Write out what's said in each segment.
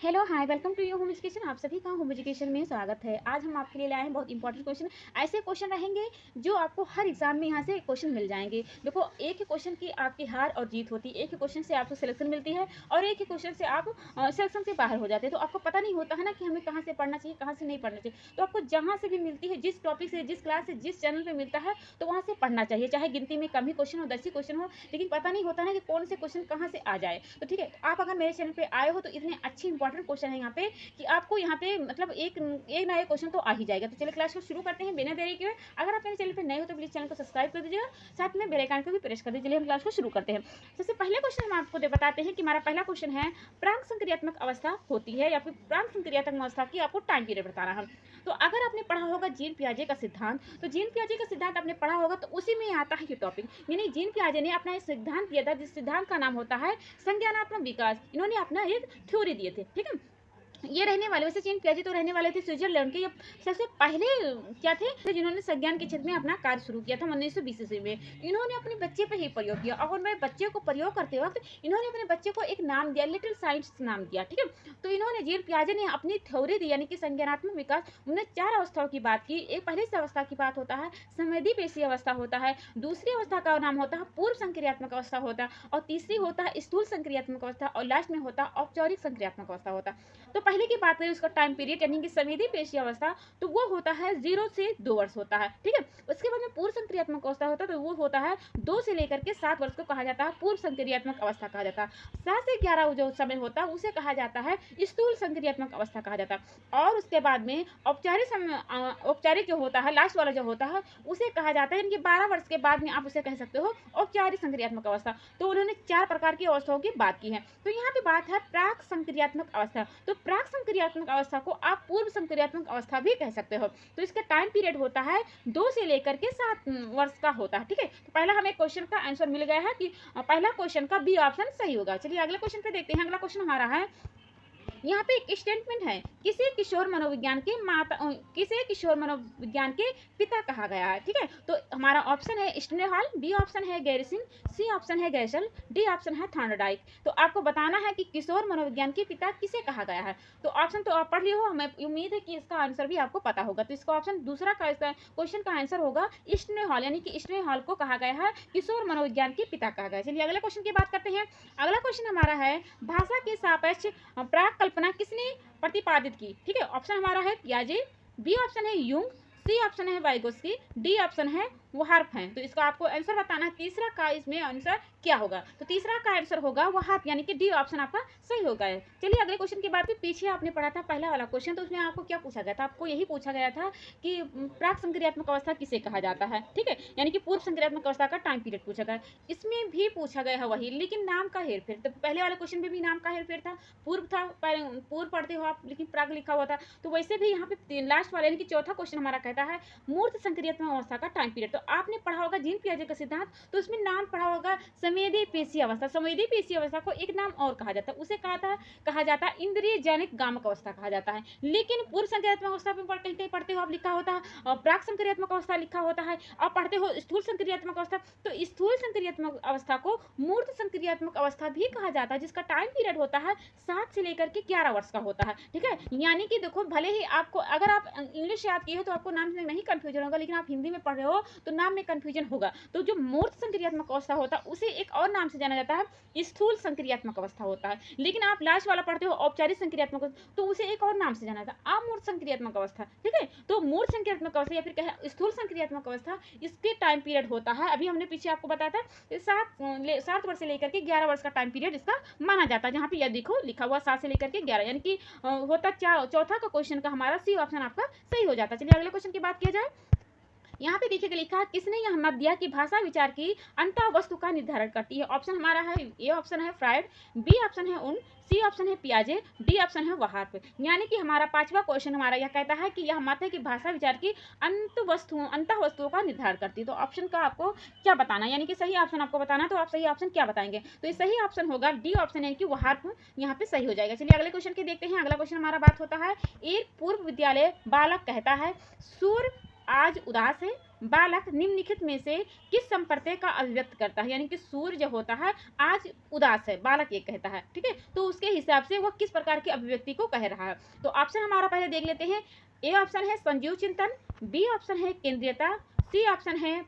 Hello hi welcome to your home education. आप सभी का होम एजुकेशन में स्वागत है। आज हम आपके लिए लाए हैं बहुत इंपॉर्टेंट क्वेश्चन। ऐसे क्वेश्चन रहेंगे जो आपको हर एग्जाम में यहाँ से क्वेश्चन मिल जाएंगे। देखो, एक ही क्वेश्चन की आपकी हार और जीत होती है। एक ही क्वेश्चन से आपको सिलेक्शन मिलती है और एक ही क्वेश्चन से आप सिलेक्शन से बाहर हो जाते हैं। तो आपको पता नहीं होता है ना कि हमें कहाँ से पढ़ना चाहिए, कहाँ से नहीं पढ़ना चाहिए। तो आपको जहाँ से भी मिलती है, जिस टॉपिक से, जिस क्लास से, जिस चैनल पर मिलता है, तो वहाँ से पढ़ना चाहिए। चाहे गिनती में कम ही क्वेश्चन हो, 10 ही क्वेश्चन हो, लेकिन पता नहीं होता ना कि कौन से क्वेश्चन कहाँ से आ जाए। तो ठीक है, तो आप अगर मेरे चैनल पे आए हो तो इतने अच्छे इंपॉर्टेंट क्वेश्चन है यहाँ पे कि आपको यहाँ पे मतलब एक एक ना एक क्वेश्चन तो आ ही जाएगा। तो चलिए क्लास को शुरू करते हैं बिना देरी के। अगर आप मेरे चैनल पे नए हो तो प्लीज चैनल को सब्सक्राइब कर दीजिएगा, साथ में बेल आइकन को भी प्रेस कर दीजिए। हम क्लास को शुरू करते हैं। सबसे पहले क्वेश्चन हम आपको बताते हैं कि हमारा पहला क्वेश्चन है, प्राक संक्रियात्मक अवस्था होती है या फिर प्राक संक्रियात्मक अवस्था की आपको टाइम पीरियड बताना है। तो अगर आपने पढ़ा होगा जीन पियाजे का सिद्धांत, तो जीन पियाजे का सिद्धांत आपने पढ़ा होगा तो उसी में आता है ये टॉपिक। यानी जीन पियाजे ने अपना एक सिद्धांत दिया था, जिस सिद्धांत का नाम होता है संज्ञानात्मक विकास। इन्होंने अपना एक थ्योरी दिए थे। ठीक है, ये रहने वाले, वैसे जीन पियाजे तो रहने वाले थे स्विट्जरलैंड के। ये सबसे पहले क्या थे जिन्होंने संज्ञान के क्षेत्र में अपना कार्य शुरू किया था 1920 ईस्वी में। इन्होंने अपने बच्चे पे ही प्रयोग किया और मेरे बच्चे को प्रयोग करते वक्त इन्होंने अपने बच्चे को एक नाम दिया, लिटिल साइंस नाम दिया। ठीक है, तो इन्होंने जीन पियाजे ने अपनी थ्योरी दी, यानी कि संज्ञानात्मक विकास। उन्होंने 4 अवस्थाओं की बात की। एक पहली अवस्था की बात होता है संवेदी पेशीय अवस्था होता है, दूसरी अवस्था का नाम होता है पूर्व संक्रियात्मक अवस्था होता है, और तीसरी होता है स्थूल संक्रियात्मक अवस्था, और लास्ट में होता है औपचारिक संक्रियात्मक अवस्था होता है। तो पहले की बात करें उसका टाइम पीरियड यानी कि संवेदी पेशीय अवस्था, तो वो होता है 0 से 2 वर्ष होता है। ठीक है, उसके बाद में पूर्व संक्रियात्मक अवस्था होता है, तो वो होता है 2 से लेकर के 7 वर्ष को कहा जाता है पूर्व संक्रियात्मक अवस्था कहा जाता है। 7 से 11 जो समय होता है उसे कहा जाता है स्थूल संक्रियात्मक अवस्था कहा जाता है। और उसके बाद में औपचारिक जो होता है, लास्ट वाला जो होता है, उसे कहा जाता है, यानी कि 12 वर्ष के बाद में आप उसे कह सकते हो औपचारिक संक्रियात्मक अवस्था। तो उन्होंने 4 प्रकार की अवस्थाओं की बात की है। तो यहाँ पे बात है प्राक संक्रियात्मक अवस्था। तो प्राक संक्रियात्मक अवस्था को आप पूर्व संक्रियात्मक अवस्था भी कह सकते हो। तो इसका टाइम पीरियड होता है 2 से लेकर के 7 वर्ष का होता है। ठीक है, तो पहला हमें क्वेश्चन का आंसर मिल गया है कि पहला क्वेश्चन का बी ऑप्शन सही होगा। चलिए अगले क्वेश्चन पे देखते हैं। अगला क्वेश्चन हमारा है, यहाँ पे एक स्टेटमेंट है, किसे किशोर मनोविज्ञान के पिता कहा गया है। ठीक है, तो हमारा ऑप्शन है स्टेनहॉल, बी ऑप्शन है गैरिसन, सी ऑप्शन है गैसल, डी ऑप्शन है थॉर्नडाइक। तो आपको बताना है कि किशोर मनोविज्ञान के पिता किसे कहा गया है। तो ऑप्शन तो आप पढ़ लिए हो, हमें उम्मीद है कि इसका आंसर भी आपको पता होगा। तो इसका ऑप्शन दूसरा का क्वेश्चन का आंसर होगा स्टेनहॉल, यानी कि स्टेनहॉल को कहा गया है किशोर मनोविज्ञान के पिता कहा गया है। चलिए अगले क्वेश्चन की बात करते हैं। अगला क्वेश्चन हमारा है, भाषा के सापेक्ष प्राक कल्पना किसने प्रतिपादित की। ठीक है, ऑप्शन हमारा है पियाजे, बी ऑप्शन है यूंग, सी ऑप्शन है वाइगोस्की, डी ऑप्शन है वार्फ है। तो इसका आपको आंसर बताना है, तीसरा का इसमें आंसर क्या होगा। तो तीसरा का आंसर होगा वार्फ, यानी कि डी ऑप्शन आपका सही होगा। चलिए अगले क्वेश्चन की बात, पीछे आपने पढ़ा था पहला वाला क्वेश्चन, तो उसमें आपको क्या पूछा गया था, आपको यही पूछा गया था कि प्राक संक्रियात्मक अवस्था किसे कहा जाता है। ठीक है, यानी कि पूर्व संक्रियात्मक अवस्था का टाइम पीरियड पूछा गया। इसमें भी पूछा गया है वही, लेकिन नाम का हेरफेर। तो पहले वाले क्वेश्चन में भी नाम का हेरफेर था, पूर्व था, पूर्व पढ़ते हो आप, लेकिन प्राक लिखा हुआ था। तो वैसे भी यहाँ पे लास्ट वाले यानी कि चौथा क्वेश्चन हमारा कहता है मूर्त संक्रियात्मक अवस्था का टाइम पीरियड। तो आपने पढ़ा होगा जीन पियाजे का सिद्धांत, तो उसमें नाम पढ़ा होगा संवेदी पेशीय अवस्था। संवेदी पेशीय अवस्था को एक नाम और कहा जाता है, उसे कहा जाता है इंद्रिय जनिक गामक अवस्था कहा जाता है। लेकिन पूर्व संक्रियात्मक अवस्था में कहीं कहीं पढ़ते हो आप, लिखा होता है प्राक संक्रियात्मक अवस्था लिखा होता है, और पढ़ते हो स्थूल संक्रियात्मक अवस्था। तो स्थूल संक्रियात्मक अवस्था को मूर्त संक्रियात्मक अवस्था भी कहा जाता है, जिसका टाइम पीरियड होता है 7 से लेकर के 11 वर्ष का होता है। ठीक है, यानी कि देखो, भले ही आपको अगर आप इंग्लिश याद किए हो तो आपको नाम में नहीं कंफ्यूजन होगा, लेकिन आप हिंदी में पढ़ रहे हो तो नाम में कंफ्यूजन होगा। तो जो मूर्त संक्रियात्मक अवस्था होता है उसे एक और नाम से जाना जाता है स्थूल संक्रियात्मक अवस्था होता है। लेकिन आप लास्ट वाला पढ़ते हो औपचारिक संक्रियात्मक, तो उसे एक और नाम से जाना जाता है अमूर्त संक्रियात्मक अवस्था। ठीक है, तो मूर्त संक्रियात्मक अवस्था या फिर कहे स्थूल संक्रियात्मक अवस्था, इसके टाइम पीरियड होता है, अभी हमने पीछे आपको बताया था 7 वर्ष से लेकर के 11 वर्ष का टाइम पीरियड इसका माना जाता है। जहाँ पे यह देखो लिखा हुआ 7 से लेकर के 11, यानी कि होता चौथा का क्वेश्चन का हमारा सी ऑप्शन आपका सही हो जाता है। चलिए अगले क्वेश्चन की बात किया जाए। यहाँ पे देखिएगा लिखा है, किसने यह मत दिया कि भाषा विचार की अंतः वस्तु का निर्धारण करती है। ऑप्शन हमारा है, ए ऑप्शन है फ्रायड, बी ऑप्शन है उन, सी ऑप्शन है पियाजे, डी ऑप्शन है वार्फ। यानी कि हमारा पांचवा क्वेश्चन हमारा यह कहता है कि यह मत है कि भाषा विचार की अंतः वस्तुओं का निर्धारण करती है। तो ऑप्शन का आपको क्या बताना, यानी कि सही ऑप्शन आपको बताना है, तो आप सही ऑप्शन क्या बताएंगे। तो ये सही ऑप्शन होगा डी ऑप्शन, यानी कि वार्फ यहाँ पे सही हो जाएगा। चलिए अगले क्वेश्चन के देखते हैं। अगला क्वेश्चन हमारा बात होता है, एक पूर्व विद्यालय बालक कहता है सूर्य आज उदास है, बालक निम्नलिखित में से किस संप्रत्यय का अभिव्यक्त करता है, यानी कि सूर्य जो होता है आज उदास है, बालक ये कहता है, ठीक है, तो उसके हिसाब से वह किस प्रकार की अभिव्यक्ति को कह रहा है। तो ऑप्शन हमारा पहले देख लेते हैं। ए ऑप्शन है संजीव चिंतन, बी ऑप्शन है केंद्रीयता, सी ऑप्शन है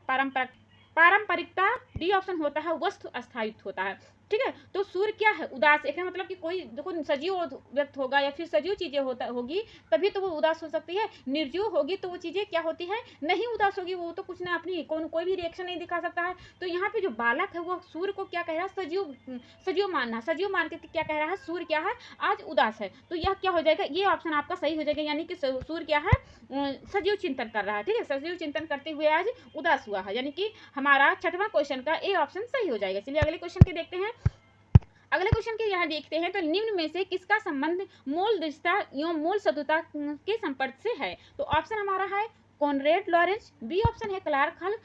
पारंपरिकता, डी ऑप्शन होता है वस्तु स्थायित्व होता है, ठीक है। तो सूर्य क्या है, उदास, एक मतलब कि कोई देखो सजीव व्यक्त होगा या फिर सजीव चीजें होगी तभी तो वो उदास हो सकती है, निर्जीव होगी तो वो चीजें क्या होती है, नहीं उदास होगी, वो तो कुछ ना अपनी कोई भी रिएक्शन नहीं दिखा सकता है। तो यहाँ पे जो बालक है वो सूर्य को क्या कह रहा है, सजीव मानना, सजीव मान के क्या कह रहा है, सूर्य क्या है आज उदास है। तो यह क्या हो जाएगा, ये ऑप्शन आपका सही हो जाएगा, यानी कि सूर्य क्या है सजीव चिंतन कर रहा है, ठीक है, सजीव चिंतन करते हुए आज उदास हुआ है, यानी कि हमारा छठवां क्वेश्चन का ए ऑप्शन सही हो जाएगा। चलिए अगले क्वेश्चन के देखते हैं। अगले क्वेश्चन के यहाँ देखते हैं, तो निम्न में से किसका संबंध मूल दृढ़ता एवं मूल शत्रुता के संपर्क से है। तो ऑप्शन हमारा है कॉनरेड लॉरेंस, बी ऑप्शन है क्लार्क हल,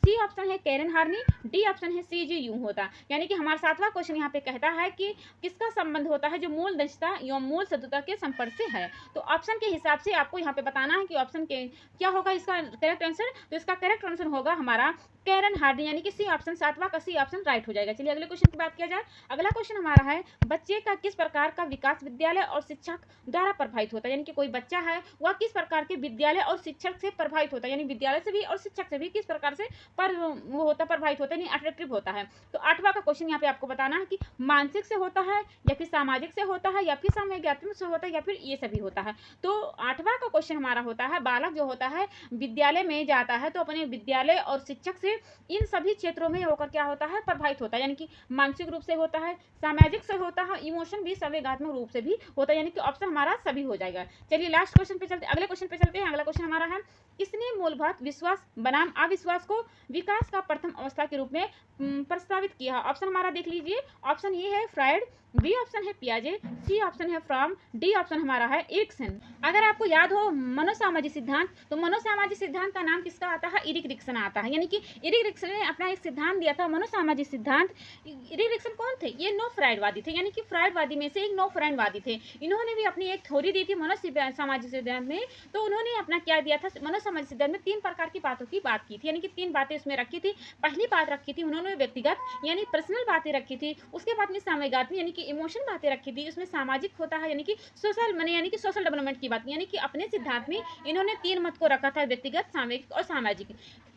सी ऑप्शन है कैरन हार्नी, डी ऑप्शन है सी जी यूं होता। यानी कि हमारा सातवां क्वेश्चन यहाँ पे कहता है कि किसका संबंध होता है जो मूल दृढ़ता एवं मूल शत्रुता के संपर्क से है। तो ऑप्शन के हिसाब से आपको यहाँ पे बताना है कि ऑप्शन के क्या होगा इसका करेक्ट आंसर। तो इसका करेक्ट आंसर होगा हमारा कैरन हार्नी, यानी कि सी ऑप्शन, सातवां का सी ऑप्शन राइट हो जाएगा। चलिए अगले क्वेश्चन की बात किया जाए। अगला क्वेश्चन हमारा है बच्चे का किस प्रकार का विकास विद्यालय और शिक्षक द्वारा प्रभावित होता है, यानी कि कोई बच्चा है वह किस प्रकार के विद्यालय और शिक्षक से प्रभावित होता है, यानी विद्यालय से भी और शिक्षक से भी किस प्रकार से प्रभावित होता है, यानी अट्रैक्टिव होता है। तो आठवां का क्वेश्चन यहाँ पे आपको बताना है कि मानसिक से होता है या फिर सामाजिक से होता है या फिर सामग्रियात्मक से होता है या फिर ये सभी होता है। तो आठवां का क्वेश्चन हमारा होता है बालक जो होता है विद्यालय में जाता है तो अपने विद्यालय और शिक्षक से इन सभी क्षेत्रों में होकर क्या होता है प्रभावित होता है, यानी कि मानसिक रूप से होता है, सामाजिक से होता है, इमोशन भी संवेगात्मक रूप से भी होता है, यानी कि ऑप्शन हमारा सभी हो जाएगा। चलिए लास्ट क्वेश्चन पे चलते, अगले क्वेश्चन पे चलते हैं। अगला क्वेश्चन हमारा है किसने मूलभूत विश्वास बनाम अविश्वास को विकास का प्रथम अवस्था के रूप में प्रस्तावित किया। ऑप्शन हमारा देख लीजिए, ऑप्शन ये है फ्रायड, बी ऑप्शन है पियाजे, सी ऑप्शन है फ्रॉम, डी ऑप्शन हमारा है एरिक्सन। अगर आपको याद हो मनोसामाजिक सिद्धांत, तो मनोसामाजिक सिद्धांत का नाम किसका आता है, इरिक रिक्सन आता है, यानी कि इरिक रिक्सन ने अपना एक सिद्धांत दिया था मनोसामाजिक सिद्धांत। इरिक रिक्सन कौन थे, ये नो फ्रायडवादी थे, यानी कि फ्रायडवादी में से एक नो फ्रायडवादी थे। इन्होंने भी अपनी एक थ्योरी दी थी मनोसामाजिक सिद्धांत में। तो उन्होंने अपना क्या दिया था, मनोसामाजिक सिद्धांत में तीन प्रकार की बातों की बात की थी, यानी कि तीन बातें उसमें रखी थी। पहली बात रखी थी उन्होंने व्यक्तिगत यानी पर्सनल बातें रखी थी, उसके बाद में सामयिकात्मक यानी कि इमोशन बातें रखी थी, उसमें सामाजिक होता है यानी कि सोशल मने यानी कि सोशल डेवलपमेंट की बात, यानी कि अपने सिद्धांत में इन्होंने तीन मत को रखा था, व्यक्तिगत, सामयिक और सामाजिक।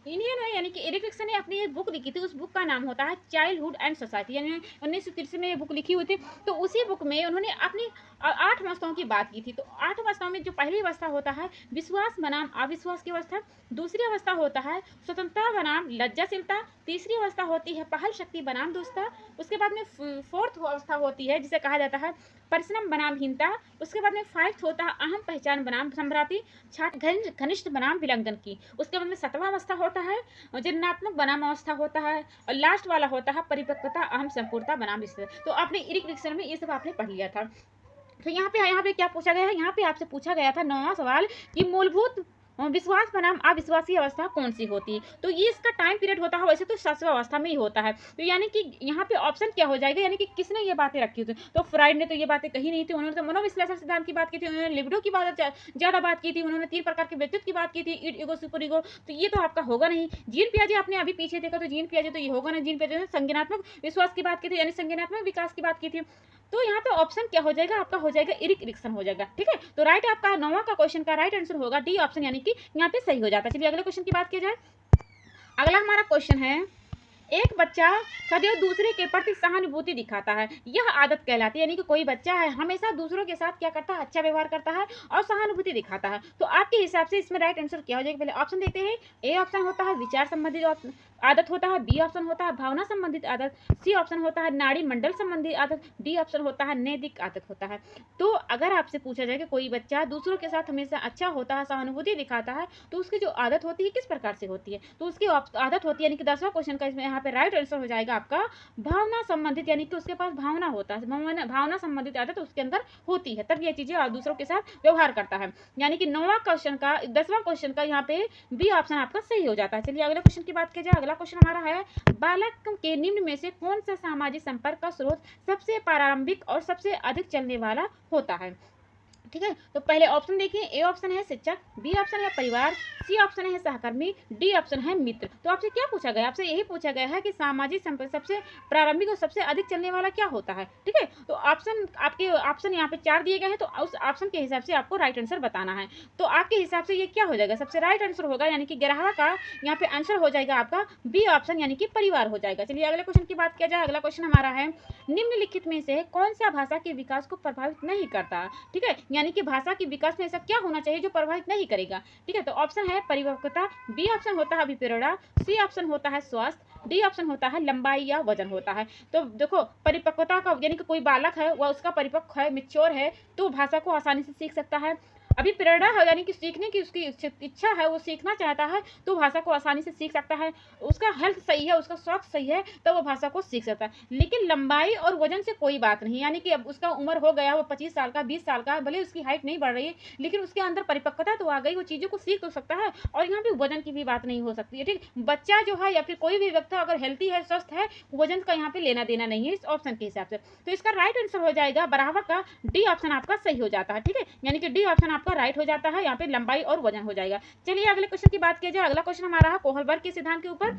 इन्होंने यानी कि एरिक रिक्सन ने अपनी एक बुक लिखी थी, उस बुक का नाम होता है चाइल्डहुड एंड सोसाइटी, यानी 1930 में ये बुक लिखी हुई थी। तो उसी बुक में उन्होंने अपनी 8 अवस्थाओं की बात की थी। तो 8 अवस्थाओं में जो पहली अवस्था होता है विश्वास बनाम अविश्वास की अवस्था, दूसरी अवस्था होता है स्वतंत्रता बनाम लज्जाशीलता, तीसरी अवस्था होती है पहल शक्ति बनाम दोस्ता, उसके बाद में फोर्थ अवस्था होती है जिसे कहा जाता है परिश्रम बनाम हीनता, उसके बाद में फाइव्थ होता है अहम पहचान बनाम सम्राटी, छठ घनिष्ठ बनाम विलंघन की, उसके बाद में सतवां अवस्था होता है जननात्मक बनाम अवस्था होता है, और लास्ट वाला होता है परिपक्वता अहम संपूर्णता बनाम रिश्ते। तो आपने इरिक रिक्सन में ये सब आपने पढ़ लिया था। तो यहाँ पे क्या पूछा गया है, यहाँ पे आपसे पूछा गया था 9वां सवाल कि मूलभूत विश्वास बनाम अविश्वासी अवस्था कौन सी होती है। तो ये इसका टाइम पीरियड होता है वैसे तो 7वां अवस्था में ही होता है। तो यानी कि यहाँ पे ऑप्शन क्या हो जाएगा, यानी कि किसने ये बातें रखी थी। तो फ्राइड ने तो ये बातें कही नहीं थी, उन्होंने तो मनोविश्लेषण सिद्धांत की बात की थी, उन्होंने लिबिडो की बात ज्यादा बात की थी, उन्होंने 3 प्रकार के व्यक्तित्व की बात की थी, इड ईगो सुपर ईगो। तो ये तो आपका होगा नहीं। जीन पियाजे आपने अभी पीछे देखा, तो जीन पियाजे तो ये होगा नहीं। जीन पियाजे ने संज्ञानात्मक विश्वास की बात की थी, यानी संज्ञानात्मक विकास की बात की थी। तो यहाँ पे ऑप्शन क्या हो जाएगा, आपका हो जाएगा इरिक रिक्सन हो जाएगा, ठीक है। तो राइट आपका 9वां का क्वेश्चन का राइट आंसर होगा डी ऑप्शन, यानी कि यहाँ पे सही हो जाता है। चलिए अगले क्वेश्चन की बात की जाए। अगला हमारा क्वेश्चन है एक बच्चा सदैव दूसरे के प्रति सहानुभूति दिखाता है, यह आदत कहलाती है, यानी कि कोई बच्चा है हमेशा दूसरों के साथ क्या करता है, अच्छा व्यवहार करता है और सहानुभूति दिखाता है। तो आपके हिसाब से इसमें राइट आंसर क्या हो जाएगा, पहले ऑप्शन देखते हैं। ए ऑप्शन होता है विचार संबंधित आदत होता है, बी ऑप्शन होता है भावना संबंधित आदत, सी ऑप्शन होता है नाड़ी मंडल संबंधित आदत, डी ऑप्शन होता है नैतिक आदत होता है। तो अगर आपसे पूछा जाए कि कोई बच्चा दूसरों के साथ हमेशा अच्छा होता है, सहानुभूति दिखाता है, तो उसकी जो आदत होती है किस प्रकार से होती है, तो उसकी आदत होती है, यानी कि 10वां क्वेश्चन का इसमें यहाँ पे राइट आंसर हो जाएगा आपका भावना संबंधित, यानी कि उसके पास भावना होता है, भावना संबंधित आदत उसके अंदर होती है, तब ये चीजें दूसरों के साथ व्यवहार करता है। यानी कि 9वां क्वेश्चन का 10वां क्वेश्चन का यहाँ पे बी ऑप्शन आपका सही हो जाता है। चलिए अगले क्वेश्चन की बात की जाए। अगला क्वेश्चन हमारा है बालक के निम्न में से कौन सा सामाजिक संपर्क का स्रोत सबसे प्रारंभिक और सबसे अधिक चलने वाला होता है, ठीक है। तो पहले ऑप्शन देखिए, ए ऑप्शन है शिक्षक, बी ऑप्शन है परिवार, सी ऑप्शन है सहकर्मी, डी ऑप्शन है मित्र। तो आपसे क्या पूछा गया, आपसे यही पूछा गया है कि सामाजिक संपर्क सबसे प्रारंभिक और सबसे अधिक चलने वाला क्या होता है। ठीक है, तो ऑप्शन आपके ऑप्शन यहाँ पे 4 दिए गए हैं, तो उस ऑप्शन के हिसाब से आपको राइट आंसर बताना है। तो आपके हिसाब से ये क्या हो जाएगा, सबसे राइट आंसर होगा यानी कि 11वां का यहाँ पे आंसर हो जाएगा आपका बी ऑप्शन यानी कि परिवार हो जाएगा। चलिए अगले क्वेश्चन की बात किया जाए। अगला क्वेश्चन हमारा है निम्नलिखित में से कौन सा भाषा के विकास को प्रभावित नहीं करता। ठीक है, यानी कि भाषा के विकास में ऐसा क्या होना चाहिए जो प्रभावित नहीं करेगा। ठीक है, तो ऑप्शन है परिपक्वता, बी ऑप्शन होता है अभिप्रेरणा, सी ऑप्शन होता है स्वास्थ्य, डी ऑप्शन होता है लंबाई या वजन होता है। तो देखो परिपक्वता का यानी कि कोई बालक है वह उसका परिपक्व है, मैच्योर है, तो भाषा को आसानी से सीख सकता है। अभी प्रेरणा है यानी कि सीखने की उसकी इच्छा है, वो सीखना चाहता है तो भाषा को आसानी से सीख सकता है। उसका हेल्थ सही है, उसका स्वास्थ्य सही है तो वो भाषा को सीख सकता है। लेकिन लंबाई और वजन से कोई बात नहीं, यानी कि अब उसका उम्र हो गया, वो 25 साल का 20 साल का, भले उसकी हाइट नहीं बढ़ रही है लेकिन उसके अंदर परिपक्वता तो आ गई, वो चीज़ों को सीख तो सकता है। और यहाँ पे वजन की भी बात नहीं हो सकती है। ठीक, बच्चा जो है या फिर कोई भी व्यक्ति अगर हेल्थी है, स्वस्थ है, वजन का यहाँ पे लेना देना नहीं है इस ऑप्शन के हिसाब से। तो इसका राइट आंसर हो जाएगा बराबर का डी ऑप्शन आपका सही हो जाता है। ठीक है, यानी कि डी ऑप्शन आपका राइट हो जाता है, यहाँ पे लंबाई और वजन हो जाएगा। चलिए अगले क्वेश्चन की बात किया जाए। अगला क्वेश्चन हमारा है कोहलबर्ग के सिद्धांत के ऊपर।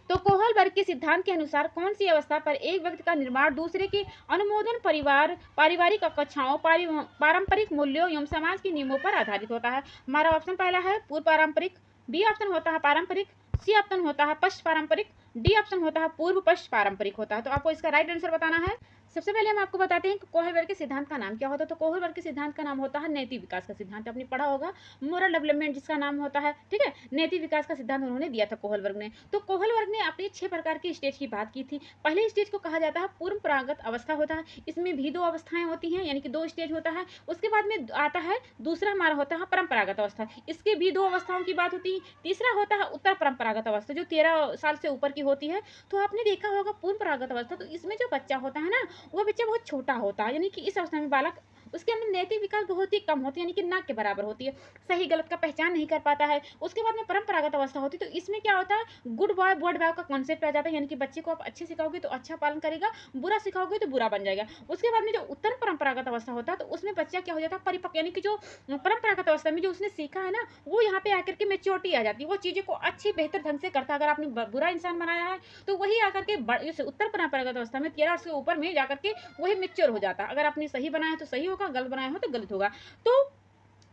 तो कोहलबर्ग के सिद्धांत के अनुसार कौन सी अवस्था पर एक व्यक्ति का निर्माण दूसरे की अनुमोदन, परिवार, पारिवारिक कक्षाओं, पारंपरिक मूल्यों एवं समाज के नियमों पर आधारित होता है। हमारा ऑप्शन पहला है पूर्व पारंपरिक, बी ऑप्शन होता है पारंपरिक, सी ऑप्शन होता है पश्च पारंपरिक, डी ऑप्शन होता है पूर्व पश्च पारंपरिक होता है। तो आपको इसका राइट आंसर बताना है। सबसे पहले हम आपको बताते हैं कि कोहलबर्ग के सिद्धांत का नाम क्या होता है। तो कोहलबर्ग के सिद्धांत का नाम होता है नैतिक विकास का सिद्धांत। आपने पढ़ा होगा मोरल डेवलपमेंट जिसका नाम होता है। ठीक है, नैतिक विकास का सिद्धांत उन्होंने दिया था कोहलबर्ग ने। तो कोहलबर्ग ने अपने 6 प्रकार की स्टेज की बात की थी। पहले स्टेज को कहा जाता है पूर्व परागत अवस्था होता है, इसमें भी 2 अवस्थाएं होती हैं यानी कि 2 स्टेज होता है। उसके बाद में आता है दूसरा हमारा होता है परंपरागत अवस्था, इसके भी 2 अवस्थाओं की बात होती है। तीसरा होता है उत्तर परंपरागत अवस्था जो 13 साल से ऊपर की होती है। तो आपने देखा होगा पूर्व परागत अवस्था, तो इसमें जो बच्चा होता है ना वो बच्चा बहुत छोटा होता है, यानी कि इस अवस्था में बालक उसके अंदर नैतिक विकास बहुत ही कम होती है, यानी कि नाक के बराबर होती है, सही गलत का पहचान नहीं कर पाता है। उसके बाद में परंपरागत अवस्था होती है, तो इसमें क्या होता है गुड बॉय बैड बॉय का कॉन्सेप्ट आ जाता है, यानी कि बच्चे को आप अच्छे सिखाओगे तो अच्छा पालन करेगा, बुरा सिखाओगे तो बुरा बन जाएगा। उसके बाद में जो उत्तर परंपरागत अवस्था होता है तो उसमें बच्चा क्या हो जाता है परिपक्व, यानी कि जो परंपरागत अवस्था में जो उसने सीखा है ना वो यहाँ पे आकर के मेच्योरिटी आ जाती है, वो चीज़ों को अच्छी बेहतर ढंग से करता है। अगर आपने बुरा इंसान बनाया है तो वही आकर के उत्तर परंपरागत अवस्था में 13 से ऊपर में जाकर के वही मेच्योर हो जाता है। अगर आपने सही बनाया तो सही होगा, गलत बनाया हो तो गलत होगा। तो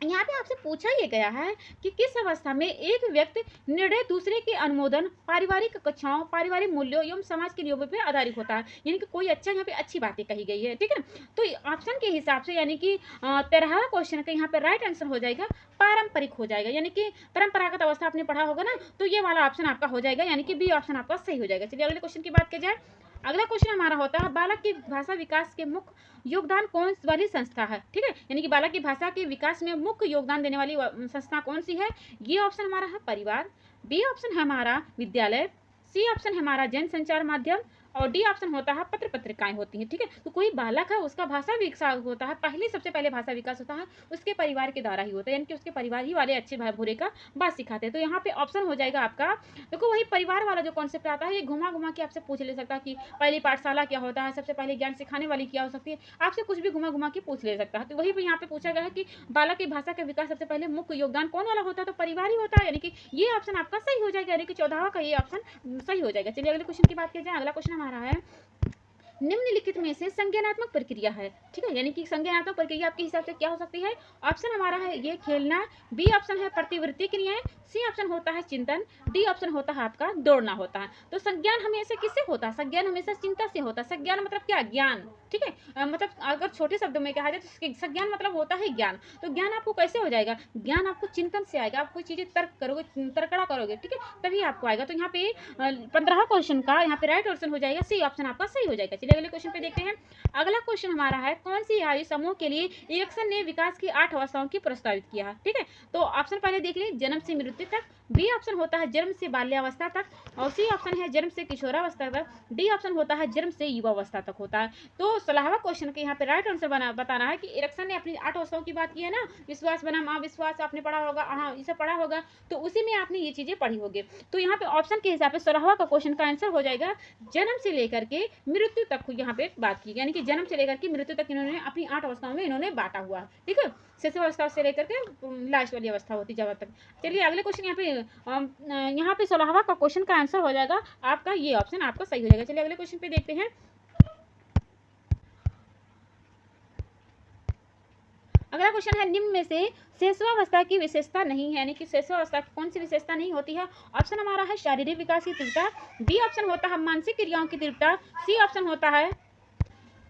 यहाँ पे आपसे पूछा ये गया है कि किस अवस्था में एक व्यक्ति निर्णय दूसरे के अनुमोदन, पारिवारिक कक्षाओं, पारिवारिक मूल्यों एवं समाज के नियमों पर आधारित होता है, यानी कि कोई अच्छा यहाँ पे अच्छी बातें कही गई है। ठीक है, तो ऑप्शन के हिसाब से यानी कि 13वां क्वेश्चन का यहाँ पे राइट आंसर हो जाएगा पारंपरिक हो जाएगा, यानी कि परंपरागत अवस्था आपने पढ़ा होगा ना, तो ये वाला ऑप्शन आपका हो जाएगा, यानी कि बी ऑप्शन आपका सही हो जाएगा। चलिए अगले क्वेश्चन की बात की जाए। अगला क्वेश्चन हमारा होता है बालक की भाषा विकास के मुख्य योगदान कौन वाली संस्था है। ठीक है, यानी कि बालक की भाषा के विकास में मुख्य योगदान देने वाली संस्था कौन सी है। ये ऑप्शन हमारा है परिवार, बी ऑप्शन है हमारा विद्यालय, सी ऑप्शन है हमारा जन संचार माध्यम और डी ऑप्शन होता है पत्र पत्रिकाएं होती हैं। ठीक है, तो कोई बालक है उसका भाषा विकास होता है, सबसे पहले भाषा विकास होता है उसके परिवार के द्वारा ही होता है, यानी कि उसके परिवार ही वाले अच्छे बुरे का बात सिखाते हैं। तो यहाँ पे ऑप्शन हो जाएगा आपका, देखो वही परिवार वाला जो कॉन्सेप्ट आता है ये घुमा घुमा के आपसे पूछ ले सकता है कि पहली पाठशाला क्या होता है, सबसे पहले ज्ञान सिखाने वाली क्या हो सकती है, आपसे कुछ भी घुमा घुमा के पूछ ले सकता है। तो वही यहाँ पे पूछा गया है कि बालक की भाषा के विकास सबसे पहले मुख्य योगदान कौन वाला होता है, तो परिवार ही होता है, यानी कि ये ऑप्शन आपका सही हो जाएगा, यानी कि 14वां का ये ऑप्शन सही हो जाएगा। चलिए अगले क्वेश्चन की बात की जाए। अगला क्वेश्चन हमारा है निम्नलिखित में से संज्ञानात्मक प्रक्रिया है। ठीक है, यानी कि संज्ञानात्मक प्रक्रिया आपके हिसाब से क्या हो सकती है। ऑप्शन हमारा है ये खेलना, बी ऑप्शन है प्रतिवृत्ति क्रियाएं, सी ऑप्शन होता है चिंतन, डी ऑप्शन होता है आपका दौड़ना होता है। तो संज्ञान हमेशा किससे होता है, संज्ञान हमेशा चिंता से होता है। संज्ञान मतलब क्या, ज्ञान। ठीक है, मतलब अगर छोटे शब्दों में कहा जाए तो संज्ञान मतलब होता है ज्ञान। तो ज्ञान आपको कैसे हो जाएगा, ज्ञान आपको चिंतन से आएगा, आप कोई चीजें तर्क करोगे, तर्कड़ा करोगे, ठीक है, तभी आपको आएगा। तो यहाँ पे 15वां क्वेश्चन का यहाँ पे राइट ऑप्शन हो जाएगा सी ऑप्शन आपका सही हो जाएगा। चलिए अगले क्वेश्चन पे देखते हैं। अगला क्वेश्चन हमारा है कौन सी आयु समूह के लिए एरिक्सन ने विकास की 8 अवस्थाओं की प्रस्तावित किया है। ठीक है, तो ऑप्शन पहले देख लीजिए, जन्म से मृत्यु तक, बी ऑप्शन होता है जन्म से बाल्यावस्था तक और सी ऑप्शन है जन्म से किशोरावस्था तक, डी ऑप्शन होता है जन्म से युवावस्था तक होता है। तो 16वां क्वेश्चन के यहाँ पे राइट आंसर बताना है कि एरिक्सन ने अपनी 8 अवस्थाओं की बात की है ना, विश्वास बनाम अविश्वास आपने पढ़ा होगा, हाँ इसे पढ़ा होगा, तो उसी में आपने ये चीजें पढ़ी होगी। तो यहाँ पे ऑप्शन के हिसाब से 16वां का क्वेश्चन का आंसर हो जाएगा जन्म से लेकर के मृत्यु तक यहाँ पे बात की, यानी कि जन्म से लेकर के मृत्यु तक इन्होंने अपनी 8 अवस्थाओं में इन्होंने बांटा हुआ, ठीक है, शिशु अवस्था से लेकर के लास्ट वाली अवस्था होती जब तक। चलिए अगले क्वेश्चन यहाँ पे 16वां का क्वेश्चन का आंसर हो जाएगा आपका ये ऑप्शन आपका सही हो जाएगा। चलिए अगले क्वेश्चन पे देखते हैं। अगला क्वेश्चन है निम्न में से शेषवावस्था की विशेषता नहीं है, यानी कि शेषवावस्था की कौन सी विशेषता नहीं होती है। ऑप्शन हमारा है शारीरिक विकास की तीव्रता, बी ऑप्शन होता है मानसिक क्रियाओं की तीव्रता, सी ऑप्शन होता है।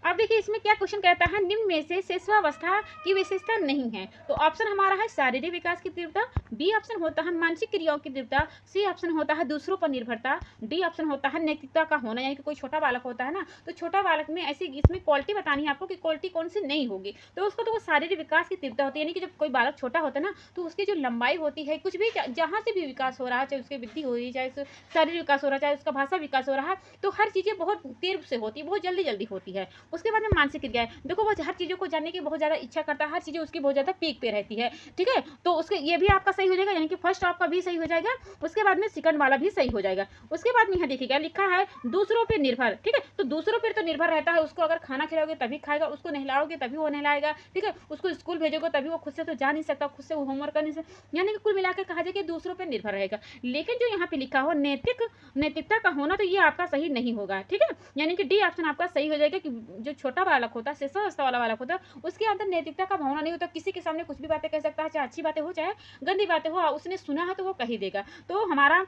अब देखिए इसमें क्या क्वेश्चन कहता है निम्न में से शेषवावस्था की विशेषता नहीं है, तो ऑप्शन हमारा है शारीरिक विकास की तीव्रता, बी ऑप्शन होता है मानसिक क्रियाओं की तीव्रता, सी ऑप्शन होता है दूसरों पर निर्भरता, डी ऑप्शन होता है नैतिकता का होना, यानी कि कोई छोटा बालक होता है ना, तो छोटा बालक में ऐसी इसमें क्वालिटी बतानी है आपको कि क्वालिटी कौन सी नहीं होगी, तो उसको तो वो शारीरिक विकास की तीव्रता होती है, यानी कि जब कोई बालक छोटा होता है ना तो उसकी जो लंबाई होती है, कुछ भी जहाँ से भी विकास हो रहा है, चाहे उसकी वृद्धि हो रही है, चाहे शारीरिक विकास हो रहा है, चाहे उसका भाषा विकास हो रहा है, तो हर चीज़ें बहुत तेज से होती है, बहुत जल्दी जल्दी होती है। उसके बाद में मानसिक क्रिया है, देखो वो हर चीज़ों को जानने की बहुत ज़्यादा इच्छा करता है, हर चीज़ें उसकी बहुत ज़्यादा पीक पे रहती है, ठीक है, तो उसके ये भी आपका सही हो जाएगा, यानी कि फर्स्ट आपका भी सही हो जाएगा, उसके बाद में सेकंड वाला भी सही हो जाएगा। उसके बाद में यहाँ देखिएगा लिखा है दूसरों पे निर्भर, ठीक है, तो दूसरों पर तो निर्भर रहता है, उसको अगर खाना खिलाओगे तभी खाएगा, उसको नहलाओगे तभी वो नहलाएगा, ठीक है, उसको स्कूल भेजोगे तभी वो खुद से तो जा नहीं सकता, खुद से वो होमवर्क कर नहीं सकता, यानी कि कुल मिलाकर कहा जाए कि दूसरों पर निर्भर रहेगा। लेकिन जो यहाँ पे लिखा हो नैतिकता का होना, तो ये आपका सही नहीं होगा, ठीक है, यानी कि डी ऑप्शन आपका सही हो जाएगा कि जो छोटा बालक होता है, शिशुअवस्था वाला बालक होता है, उसके अंदर नैतिकता का भावना नहीं होता, किसी के सामने कुछ भी बातें कह सकता है, चाहे अच्छी बातें हो चाहे गंदी बातें हो, उसने सुना है तो वो कह ही देगा। तो हमारा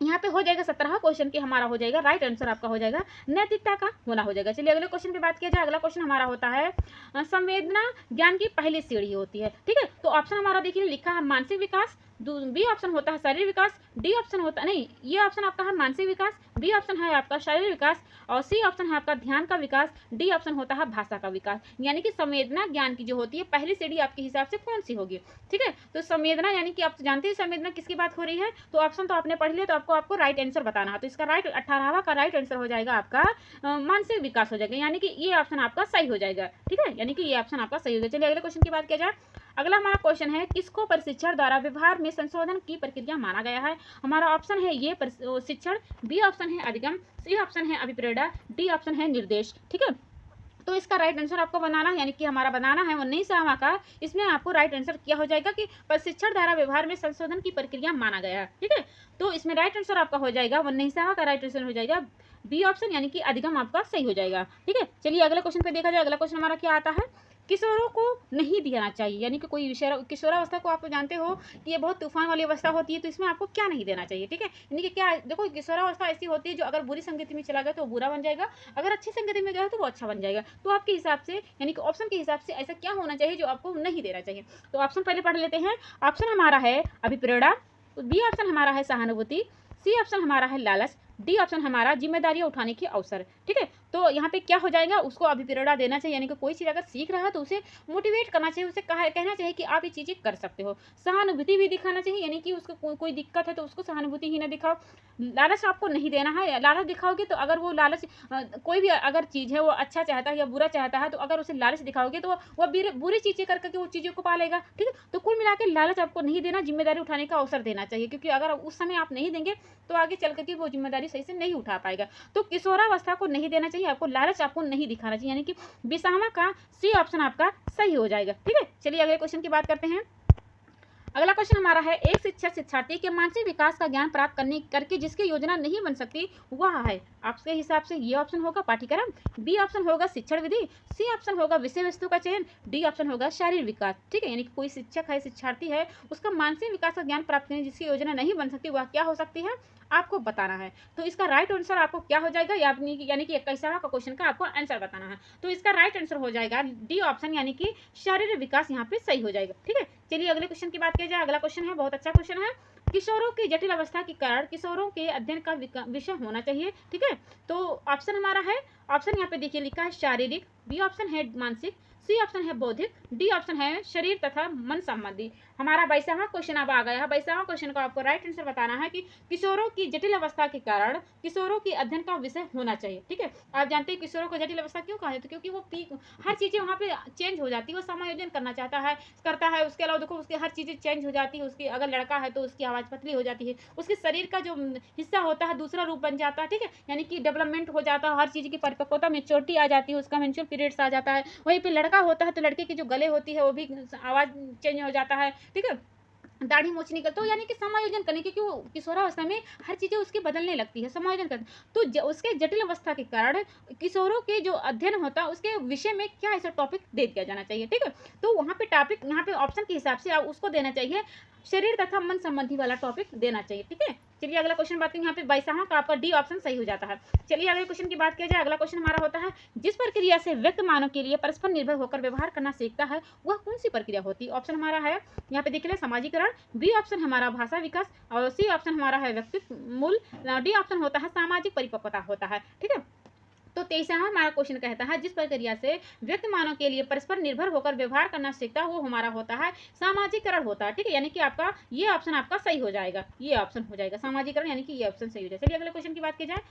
यहाँ पे हो जाएगा 17वां क्वेश्चन की हमारा हो जाएगा राइट आंसर आपका हो जाएगा नैतिकता का होना हो जाएगा। चलिए अगले क्वेश्चन की बात किया जाए। अगला क्वेश्चन हमारा होता है संवेदना ज्ञान की पहली सीढ़ी होती है, ठीक है, तो ऑप्शन हमारा देखिए लिखा है मानसिक विकास, बी ऑप्शन होता है शारीरिक विकास, डी ऑप्शन होता नहीं, ये ऑप्शन आपका है मानसिक विकास, बी ऑप्शन है आपका शारीरिक विकास और सी ऑप्शन है आपका ध्यान का विकास, डी ऑप्शन होता है भाषा का विकास। यानी कि संवेदना ज्ञान की जो होती है पहली सीढ़ी आपके हिसाब से कौन सी होगी, ठीक है, तो संवेदना यानी कि आप जानते हैं संवेदना किसकी बात हो रही है, तो ऑप्शन तो आपने पढ़ लिया, तो आपको राइट आंसर बताना है, तो इसका राइट 18वां का राइट आंसर हो जाएगा आपका मानसिक विकास हो जाएगा, यानी कि ये ऑप्शन आपका सही हो जाएगा, ठीक है, यानी कि ये ऑप्शन आपका सही हो जाएगा। चलिए अगले क्वेश्चन की बात किया जाए। अगला हमारा क्वेश्चन है किसको प्रशिक्षण द्वारा व्यवहार में संशोधन की प्रक्रिया माना गया है। हमारा ऑप्शन है ये शिक्षण, बी ऑप्शन है अधिगम, सी ऑप्शन है अभिप्रेरणा, डी ऑप्शन है निर्देश, ठीक है, तो इसका राइट आंसर आपको बनाना है, यानी कि हमारा बनाना है 19वां का, इसमें आपको राइट आंसर क्या हो जाएगा कि प्रशिक्षण द्वारा व्यवहार में संशोधन की प्रक्रिया माना गया है, ठीक है, तो इसमें राइट आंसर आपका हो जाएगा 19वां का राइट आंसर हो जाएगा बी ऑप्शन, यानी कि अधिगम आपका सही हो जाएगा, ठीक है। चलिए अगले क्वेश्चन पे देखा जाए। अगला क्वेश्चन हमारा क्या आता है, किशोरों को नहीं देना चाहिए, यानी कि कोई किशोरावस्था को आप जानते हो कि ये बहुत तूफान वाली अवस्था होती है, तो इसमें आपको क्या नहीं देना चाहिए, ठीक है, यानी कि क्या देखो किशोरावस्था ऐसी होती है जो अगर बुरी संगति में चला गया तो वो बुरा बन जाएगा, अगर अच्छी संगति में गया तो वो अच्छा बन जाएगा, तो आपके हिसाब से यानी कि ऑप्शन के हिसाब से ऐसा क्या होना चाहिए जो आपको नहीं देना चाहिए। तो ऑप्शन पहले पढ़ लेते हैं। ऑप्शन हमारा है अभिप्रेरणा, बी ऑप्शन हमारा है सहानुभूति, सी ऑप्शन हमारा है लालच, डी ऑप्शन हमारा जिम्मेदारियां उठाने की अवसर, ठीक है, तो यहाँ पे क्या हो जाएगा, उसको अभिप्रेरणा देना चाहिए, यानी कि कोई चीज़ अगर सीख रहा है तो उसे मोटिवेट करना चाहिए, उसे कहना चाहिए कि आप ये चीज़ें कर सकते हो। सहानुभूति भी दिखाना चाहिए, यानी कि उसको कोई दिक्कत है तो उसको सहानुभूति ही ना दिखाओ। लालच आपको नहीं देना है, लालच दिखाओगे तो अगर वो लालच कोई भी अगर चीज़ है वो अच्छा चाहता है या बुरा चाहता है, तो अगर उसे लालच दिखाओगे तो वो बुरी चीज़ें करके वो चीज़ों को पालेगा, ठीक है, तो कुल मिला के लालच आपको नहीं देना, जिम्मेदारी उठाने का अवसर देना चाहिए, क्योंकि अगर उस समय आप नहीं देंगे तो आगे चल करके वो जिम्मेदारी सही से नहीं उठा पाएगा। तो किशोरावस्था को नहीं देना चाहिए, आपको लालच आपको नहीं दिखाना चाहिए, यानी कि 20वां का सी ऑप्शन आपका सही हो जाएगा, ठीक है। चलिए अगले क्वेश्चन की बात करते हैं। अगला क्वेश्चन हमारा है एक शिक्षक शिक्षार्थी के मानसिक विकास का ज्ञान प्राप्त करके जिसकी योजना नहीं बन सकती वह है, आपके हिसाब से ये ऑप्शन होगा पाठ्यक्रम, बी ऑप्शन होगा शिक्षण विधि, सी ऑप्शन होगा विषय वस्तु का चयन, डी ऑप्शन होगा शारीरिक विकास, ठीक है, यानी कि कोई शिक्षक है शिक्षार्थी है उसका मानसिक विकास का ज्ञान प्राप्त करने जिसकी योजना नहीं बन सकती वह क्या हो सकती है, आपको बताना है। तो इसका राइट आंसर आपको क्या हो जाएगा, यानी कि 21वां का क्वेश्चन का आपको आंसर बताना है, तो इसका राइट आंसर हो जाएगा डी ऑप्शन, यानी कि शारीरिक विकास यहाँ पे सही हो जाएगा, ठीक है। चलिए अगले क्वेश्चन की बात किया जाए। अगला क्वेश्चन है बहुत अच्छा क्वेश्चन है, किशोरों की जटिल अवस्था के कारण किशोरों के अध्ययन का विषय होना चाहिए, ठीक है, तो ऑप्शन हमारा है, ऑप्शन यहाँ पे देखिए लिखा है शारीरिक, बी ऑप्शन है मानसिक, सी ऑप्शन है बौद्धिक, डी ऑप्शन है शरीर तथा मन संबंधी। हमारा 22वां क्वेश्चन अब आ गया है। 22वां क्वेश्चन का आपको राइट आंसर बताना है कि किशोरों की जटिल अवस्था के कारण किशोरों की अध्ययन का विषय होना चाहिए। ठीक है, आप जानते हैं किशोरों को जटिल अवस्था क्यों कहा जाता है, क्योंकि वो हर चीज़ें वहाँ पे चेंज हो जाती है, वो समायोजन करना चाहता है, करता है। उसके अलावा देखो उसकी हर चीज़ें चेंज हो जाती है। उसकी अगर लड़का है तो उसकी आवाज़ पतली हो जाती है, उसके शरीर का जो हिस्सा होता है दूसरा रूप बन जाता है। ठीक है, यानी कि डेवलपमेंट हो जाता है, हर चीज़ की परिपक्वता मेच्योरिटी आ जाती है, उसका मेंस्ट्रुअल पीरियड्स आ जाता है। वहीं पे लड़का होता है तो लड़के की जो गले होती है वो भी आवाज़ चेंज हो जाता है। ठीक है, दाढ़ी मूछ निकल, तो यानी कि समायोजन करने, क्योंकि वो किशोरावस्था में हर चीज़ें उसकी बदलने लगती है, समायोजन करते, तो उसके जटिल अवस्था के कारण किशोरों के जो अध्ययन होता है उसके विषय में क्या ऐसा टॉपिक दे दिया जाना चाहिए। ठीक है, तो वहाँ पे टॉपिक, यहाँ पे ऑप्शन के हिसाब से आप उसको देना चाहिए शरीर तथा मन संबंधी वाला टॉपिक देना चाहिए। ठीक है, चलिए अगला क्वेश्चन बात करें। यहाँ पे 22वां का आपका डी ऑप्शन सही हो जाता है। चलिए अगले क्वेश्चन की बात किया जाए। अगला क्वेश्चन हमारा होता है, जिस प्रक्रिया से व्यक्त मानव के लिए परस्पर निर्भर होकर व्यवहार करना सीखता है वह कौन सी प्रक्रिया होती है। ऑप्शन हमारा है, यहाँ पे देखिए, सामाजिकरण, बी ऑप्शन हमारा भाषा विकास, और सी ऑप्शन हमारा है व्यक्तित्व मूल, डी ऑप्शन होता है सामाजिक परिपक्वता होता है। ठीक है, तो 23वां हमारा क्वेश्चन कहता है, जिस प्रक्रिया से व्यक्त मानव के लिए परस्पर निर्भर होकर व्यवहार करना सीखता है वो हमारा होता है सामाजिकरण होता है। ठीक है, यानी कि आपका ये ऑप्शन आपका सही हो जाएगा, ये ऑप्शन हो जाएगा सामाजिकरण, यानी कि ये ऑप्शन सही हो जाएगा। चलिए अगले क्वेश्चन की बात की जाए।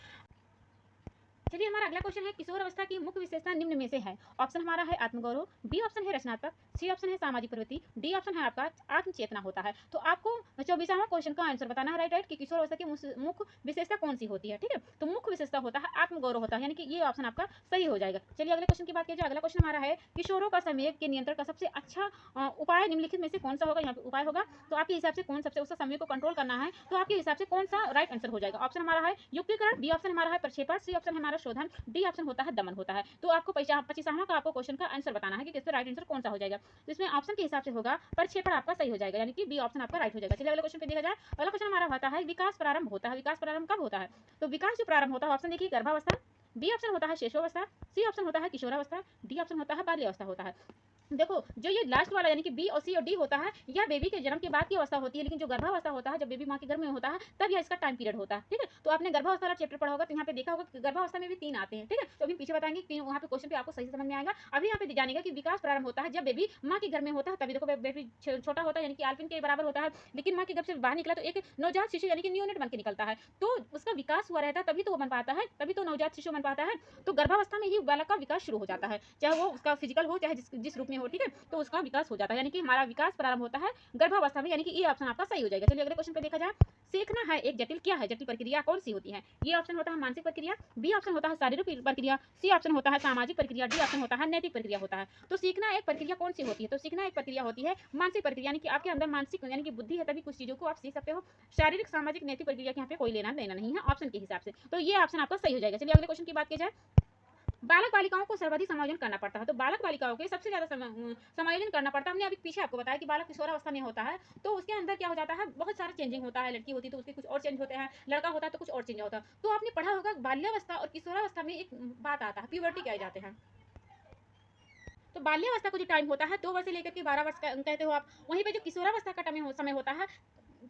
चलिए हमारा अगला क्वेश्चन है, किशोर अवस्था की मुख्य विशेषता निम्न में से है। ऑप्शन हमारा है आत्मगौरव, बी ऑप्शन है रचनात्मक, सी ऑप्शन है सामाजिक प्रवृत्ति, डी ऑप्शन है आपका आत्मचेतना होता है। तो आपको 24वां क्वेश्चन का आंसर बताना है, राइट कि किशोर अवस्था की मुख्य विशेषता कौन सी होती है। ठीक है, तो मुख्य विशेषता होता है आत्मगौरव होता है, यानी कि ये ऑप्शन आपका सही हो जाएगा। चलिए अगले क्वेश्चन की बात किया जाए। अगला क्वेश्चन हमारा है, किशोरों का संवेग के नियंत्रण का सबसे अच्छा उपाय निम्नलिखित में से कौन सा होगा। यहाँ पे उपाय होगा, तो आपके हिसाब से कौन सबसे उसका संवेग को कंट्रोल करना है, तो आपके हिसाब से कौन सा राइट आंसर हो जाएगा। ऑप्शन हमारा है युक्तिकरण, बी ऑप्शन हमारा है प्रक्षेपण, सी ऑप्शन हमारा शोधन, डी ऑप्शन होता है दमन होता है। तो आपको 25वां का आपको क्वेश्चन का आंसर बताना है कि किसमें राइट आंसर कौन सा हो जाएगा। तो इसमें ऑप्शन के हिसाब से होगा प्रक्षेपण आपका सही हो जाएगा, यानी कि बी ऑप्शन आपका राइट हो जाएगा। चलिए अगले क्वेश्चन पे देखा जाए। अगला क्वेश्चन हमारा होता है, विकास प्रारंभ होता है। विकास प्रारंभ कब होता है, तो विकास जो प्रारंभ होता है, ऑप्शन देखिए, गर्भावस्था, बी ऑप्शन होता है शिशुअवस्था, सी ऑप्शन होता है किशोरावस्था, डी ऑप्शन होता है बाल्यावस्था होता है। देखो जो ये लास्ट वाला यानी कि बी और सी और डी होता है, यह बेबी के जन्म के बाद की अवस्था होती है, लेकिन जो गर्भावस्था होता है, जब बेबी माँ के गर्भ में होता है तब यह इसका टाइम पीरियड होता है। ठीक है, तो आपने गर्भावस्था वाला चैप्टर पढ़ा होगा, तो यहाँ पे देखा होगा कि गर्भावस्था में भी 3 आते हैं। ठीक है, तो अभी पीछे बताएंगे कि वहाँ पे क्वेश्चन पे आपको सही से समझ में आएगा। अभी यहाँ पे जानेगा कि विकास प्रारंभ होता है जब बेबी माँ के घर में होता है, तभी देखो बेबी छोटा होता है, यानी कि आल्फिन के बराबर होता है, लेकिन माँ के गर्भ से बाहर निकला तो एक नवजात शिशु यानी कि न्यूनेट बन के निकलता है, तो उसका विकास हुआ रहता है, तभी तो वो बन पाता है, तभी तो नवजात शिशु बन पाता है। तो गर्भावस्था में ही बालक का विकास शुरू हो जाता है, चाहे वो उसका फिजिकल हो चाहे जिस रूप में हो। ठीक है, तो उसका विकास हो जाता है, यानी कि हमारा विकास प्रारंभ होता है गर्भावस्था में, यानी कि ये ऑप्शन आपका सही हो जाएगा। चलिए अगले क्वेश्चन पे देखा जाए। सीखना है एक जटिल, क्या है जटिल प्रक्रिया कौन सी होती है। ये ऑप्शन होता है मानसिक प्रक्रिया, बी ऑप्शन होता है शारीरिक प्रक्रिया, सी ऑप्शन होता है सामाजिक प्रक्रिया, डी ऑप्शन होता है नैतिक प्रक्रिया होता है। तो सीखना एक प्रक्रिया कौन सी होती है, तो सीखना एक प्रक्रिया होती है मानसिक प्रक्रिया, यानी कि आपके अंदर मानसिक यानी कि बुद्धि है, तभी कुछ चीजों को आप सीख सकते हो। शारीरिक सामाजिक नैतिक प्रक्रिया के यहाँ पे कोई लेना देना नहीं है ऑप्शन के हिसाब से, तो ये ऑप्शन आपका सही हो जाएगा। चलिए अगले क्वेश्चन की बात की जाए। बालक बालिकाओं को सर्वाधिक समायोजन करना पड़ता है, तो बालक बालिकाओं के सबसे ज्यादा समायोजन करना पड़ता है। हमने अभी पीछे आपको बताया कि बालक किशोरावस्था में होता है, तो उसके अंदर क्या हो जाता है, बहुत सारा चेंजिंग होता है। लड़की होती है तो उसके कुछ और चेंज होते हैं, लड़का होता है तो कुछ और चेंज होता है। तो आपने पढ़ा होगा बाल्यावस्था और किशोरावस्था में एक बात आता है, प्यूबर्टी कहे जाते हैं। तो बाल्यावस्था का जो टाइम होता है 2 वर्ष से लेकर के 12 वर्ष का कहते हो आप, वहीं पे जो किशोरावस्था का समय होता है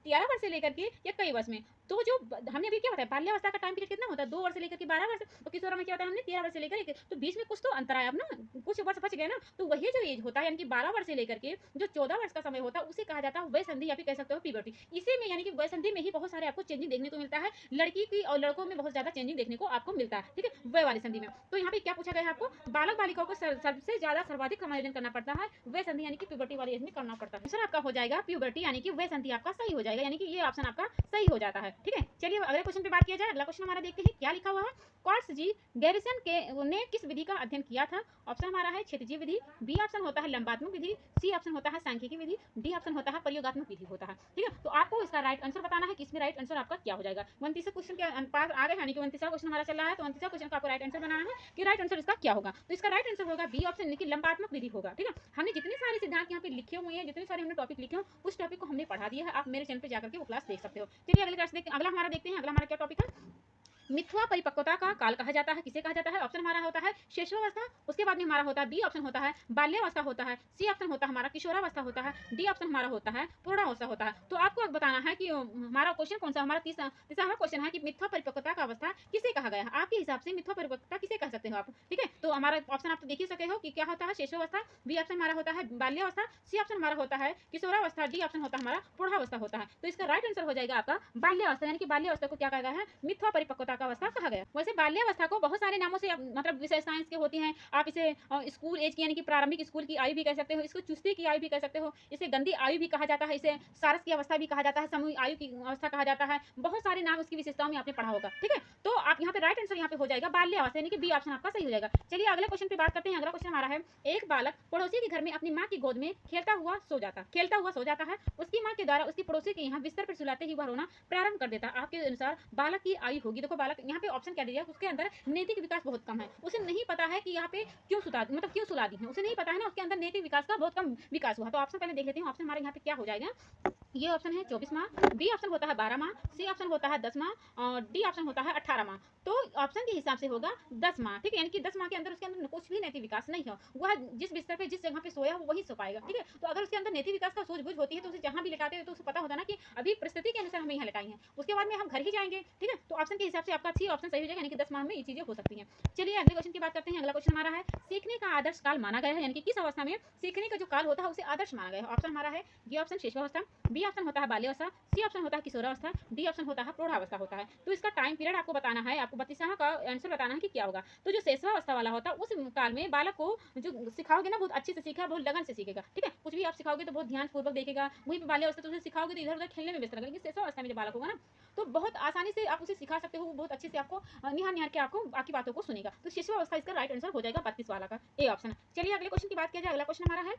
13 वर्ष से लेकर के या कई वर्ष में। तो जो हमने अभी क्या बताया, बाल्यावस्था का टाइम पीरियड कितना होता है, 2 वर्ष से लेकर के 12 वर्ष, तो किशोर में क्या होता है, हमने 13 वर्ष से लेकर, तो बीच में कुछ तो अंतर आया, अब ना कुछ वर्ष बच गए ना, तो वही जो एज होता है यानी कि 12 वर्ष से लेकर के जो 14 वर्ष का समय होता है उसे कहा जाता है वय संधि, या फिर कह सकते हो प्यूबर्टी। इसी में यानी कि वय संधि में ही बहुत सारे आपको चेंजिंग देखने को मिलता है, लड़की की और लड़कों में बहुत ज्यादा चेंजिंग देखने को आपको मिलता है। ठीक है, वय वाली संधि में। तो यहाँ पे क्या पूछा गया है आपको, बालक बालिकाओं को सबसे ज्यादा सर्वाधिक समायोजन करना पड़ता है वय संधि यानी कि प्यूबर्टी वाली एज में करना पड़ता है। सर आपका हो जाएगा प्यूबर्टी, यानी कि वय संधि आपका सही हो जाएगा, यानी कि ये ऑप्शन आपका सही हो जाता है। ठीक है, चलिए अगले क्वेश्चन पे बात किया जाए। अगला क्वेश्चन हमारा देखते हैं क्या लिखा हुआ है। कॉर्ट्स जी गैरिसन के ने किस विधि का अध्ययन किया था। ऑप्शन हमारा है क्षेत्रजीय विधि, बी ऑप्शन होता है लंबात्मक विधि, सी ऑप्शन होता है सांख्यिकी विधि, डी ऑप्शन होता है प्रयोगात्मक विधि होता है। ठीक है, तो आपको इसका राइट आंसर बताना है कि इसमें राइट आंसर आपका क्या हो जाएगा। 29 क्वेश्चन के पास आ गए, यानी कि 29वां क्वेश्चन हमारा चल रहा है, तो 29वां क्वेश्चन का आपको राइट आंसर बनाना है कि राइट आंसर इसका क्या होगा। तो इसका राइट आंसर होगा बी ऑप्शन, यानी कि लंबात्मक विधि होगा। ठीक है, हमने जितने सारे सिद्धांत यहाँ पे लिखे हुए हैं, जितने सारे हमने टॉपिक लिखे हैं, उस टॉपिक को हमने पढ़ा दिया है, आप मेरे चैनल पे जाकर के वो क्लास देख सकते हो। चलिए अगले क्लास देखते हैं, अगला हमारा देखते हैं, अगला हमारा क्या टॉपिक है। मिथ्या परिपक्वता का काल कहा जाता है, किसे कहा जाता है? ऑप्शन हमारा होता है शिशुअवस्था, उसके बाद में हमारा होता है बी ऑप्शन होता है बाल्यावस्था होता है, सी ऑप्शन होता है हमारा किशोरावस्था होता है, डी ऑप्शन हमारा होता है पूर्णावस्था होता है। तो आपको अब बताना है कि हमारा क्वेश्चन कौन सा, हमारा तीसरा क्वेश्चन है कि मिथ्या परिपक्वता का अवस्था किसे कहा गया है? आपके हिसाब से मिथ्या परिपक्वता किसे कह सकते हो आप? ठीक है, तो हमारा ऑप्शन आप तो देख ही सके हो कि क्या होता है शिशुअवस्था, बी ऑप्शन हमारा होता है बाल्यावस्था, सी ऑप्शन हमारा होता है किशोरावस्था, डी ऑप्शन होता है हमारा पूर्णावस्था होता है। तो इसका राइट आंसर हो जाएगा आपका बाल्यावस्था, यानी कि बाल्यावस्था को क्या कहा गया है? मिथ्या परिपक्वता का अवस्था कहा गया। वैसे बाल्यावस्था को बहुत सारे नामों से मतलब विशेषताएं इसके होती हैं। आप इसे स्कूल एज की यानी कि प्रारंभिक स्कूल की आयु भी कह सकते हो, इसको चुस्ती की आयु भी कह सकते हो, इसे गंदी आयु भी कहा जाता है, इसे सारस की अवस्था भी कहा जाता है, समूह आयु की अवस्था कहा जाता है। बहुत सारे नाम उसकी विशेषताओं में आपने पढ़ा होगा। ठीक है, तो आप यहाँ पे राइट आंसर यहाँ पे हो जाएगा बाल्यावस्था, यानी कि बी ऑप्शन आपका सही हो जाएगा। चलिए अगले क्वेश्चन पे बात करते हैं। अगला क्वेश्चन हमारा है, एक बालक पड़ोसी के घर में अपनी माँ की गोद में खेलता हुआ सो जाता है। उसकी माँ के द्वारा उसकी पड़ोसी के यहाँ बिस्तर पर सुलाते ही वह रोना प्रारंभ कर देता है। आपके अनुसार बालक की आयु होगी, देखो बालक यहाँ पे ऑप्शन क्या दिया, उसके अंदर नैतिक विकास बहुत कम है, उसे नहीं पता है कि यहाँ पे क्यों सुला दी है, उसे नहीं पता है ना, उसके अंदर नैतिक विकास का बहुत कम विकास हुआ। तो ऑप्शन पहले देख लेते हैं, ऑप्शन हमारे यहाँ पे क्या हो जाएगा। ये ऑप्शन है 24 माह, बी ऑप्शन होता है 12 माह, सी ऑप्शन होता है 10 माह और डी ऑप्शन होता है 18 माह। तो ऑप्शन के हिसाब से होगा 10 माह। ठीक है, यानी कि 10 माह के अंदर उसके अंदर कुछ भी नैतिक विकास नहीं हो, वह जिस बिस्तर पे जिस जगह पे सोया वो वही सो पाएगा। ठीक है, तो अगर उसके अंदर नैतिक विकास का सूझबूझ होती है तो उसे जहां भी लिटाते हैं तो उसे पता होता है ना कि अभी परिस्थिति के अनुसार हमें यहाँ लिटाई है, उसके बाद में हम घर ही जाएंगे। ठीक है, तो ऑप्शन के हिसाब से आपका सी ऑप्शन सही हो जाएगा, यानी कि 10 माह में ये चीजें हो सकती हैं। चलिए अगले क्वेश्चन की बात करते हैं। अगला क्वेश्चन हमारा है, सीखने का आदर्श काल माना गया है, यानी कि किस अवस्था में सीखने का जो काल होता है उसे आदर्श माना गया है। ऑप्शन हमारा है ये ऑप्शन शिशुअवस्था, बी ऑप्शन होता है बाल्यावस्था, सी ऑप्शन होता है किशोरावस्था, डी ऑप्शन होता है प्रौढ़ावस्था होता है। तो इसका टाइम पीरियड आपको बताना है, आपको 32वां का आंसर बताना है कि क्या होगा। तो जो शेषवावस्था वाला होता है उस काल में बालक को जो सिखाओगे ना बहुत अच्छे से सीखेगा, बहुत लगन से सीखेगा। ठीक है, कुछ भी आप सिखाओगे तो बहुत ध्यान पूर्वक देखेगा। वहीं पे बाल्यावस्था तो उसे सिखाओगे तो इधर उधर खेलने में व्यस्त रहेगा, लेकिन शेषवावस्था में जो बालक होगा ना तो बहुत आसानी से आप उसे सिखा सकते हो, वो बहुत अच्छे से आपको निहार निहार के आपको बाकी बातों को सुनेगा। तो शिशुअवस्था इसका राइट आंसर हो जाएगा 32 वाला का ए ऑप्शन। चलिए अगले क्वेश्चन की बात किया जाए। अगला क्वेश्चन हमारा है,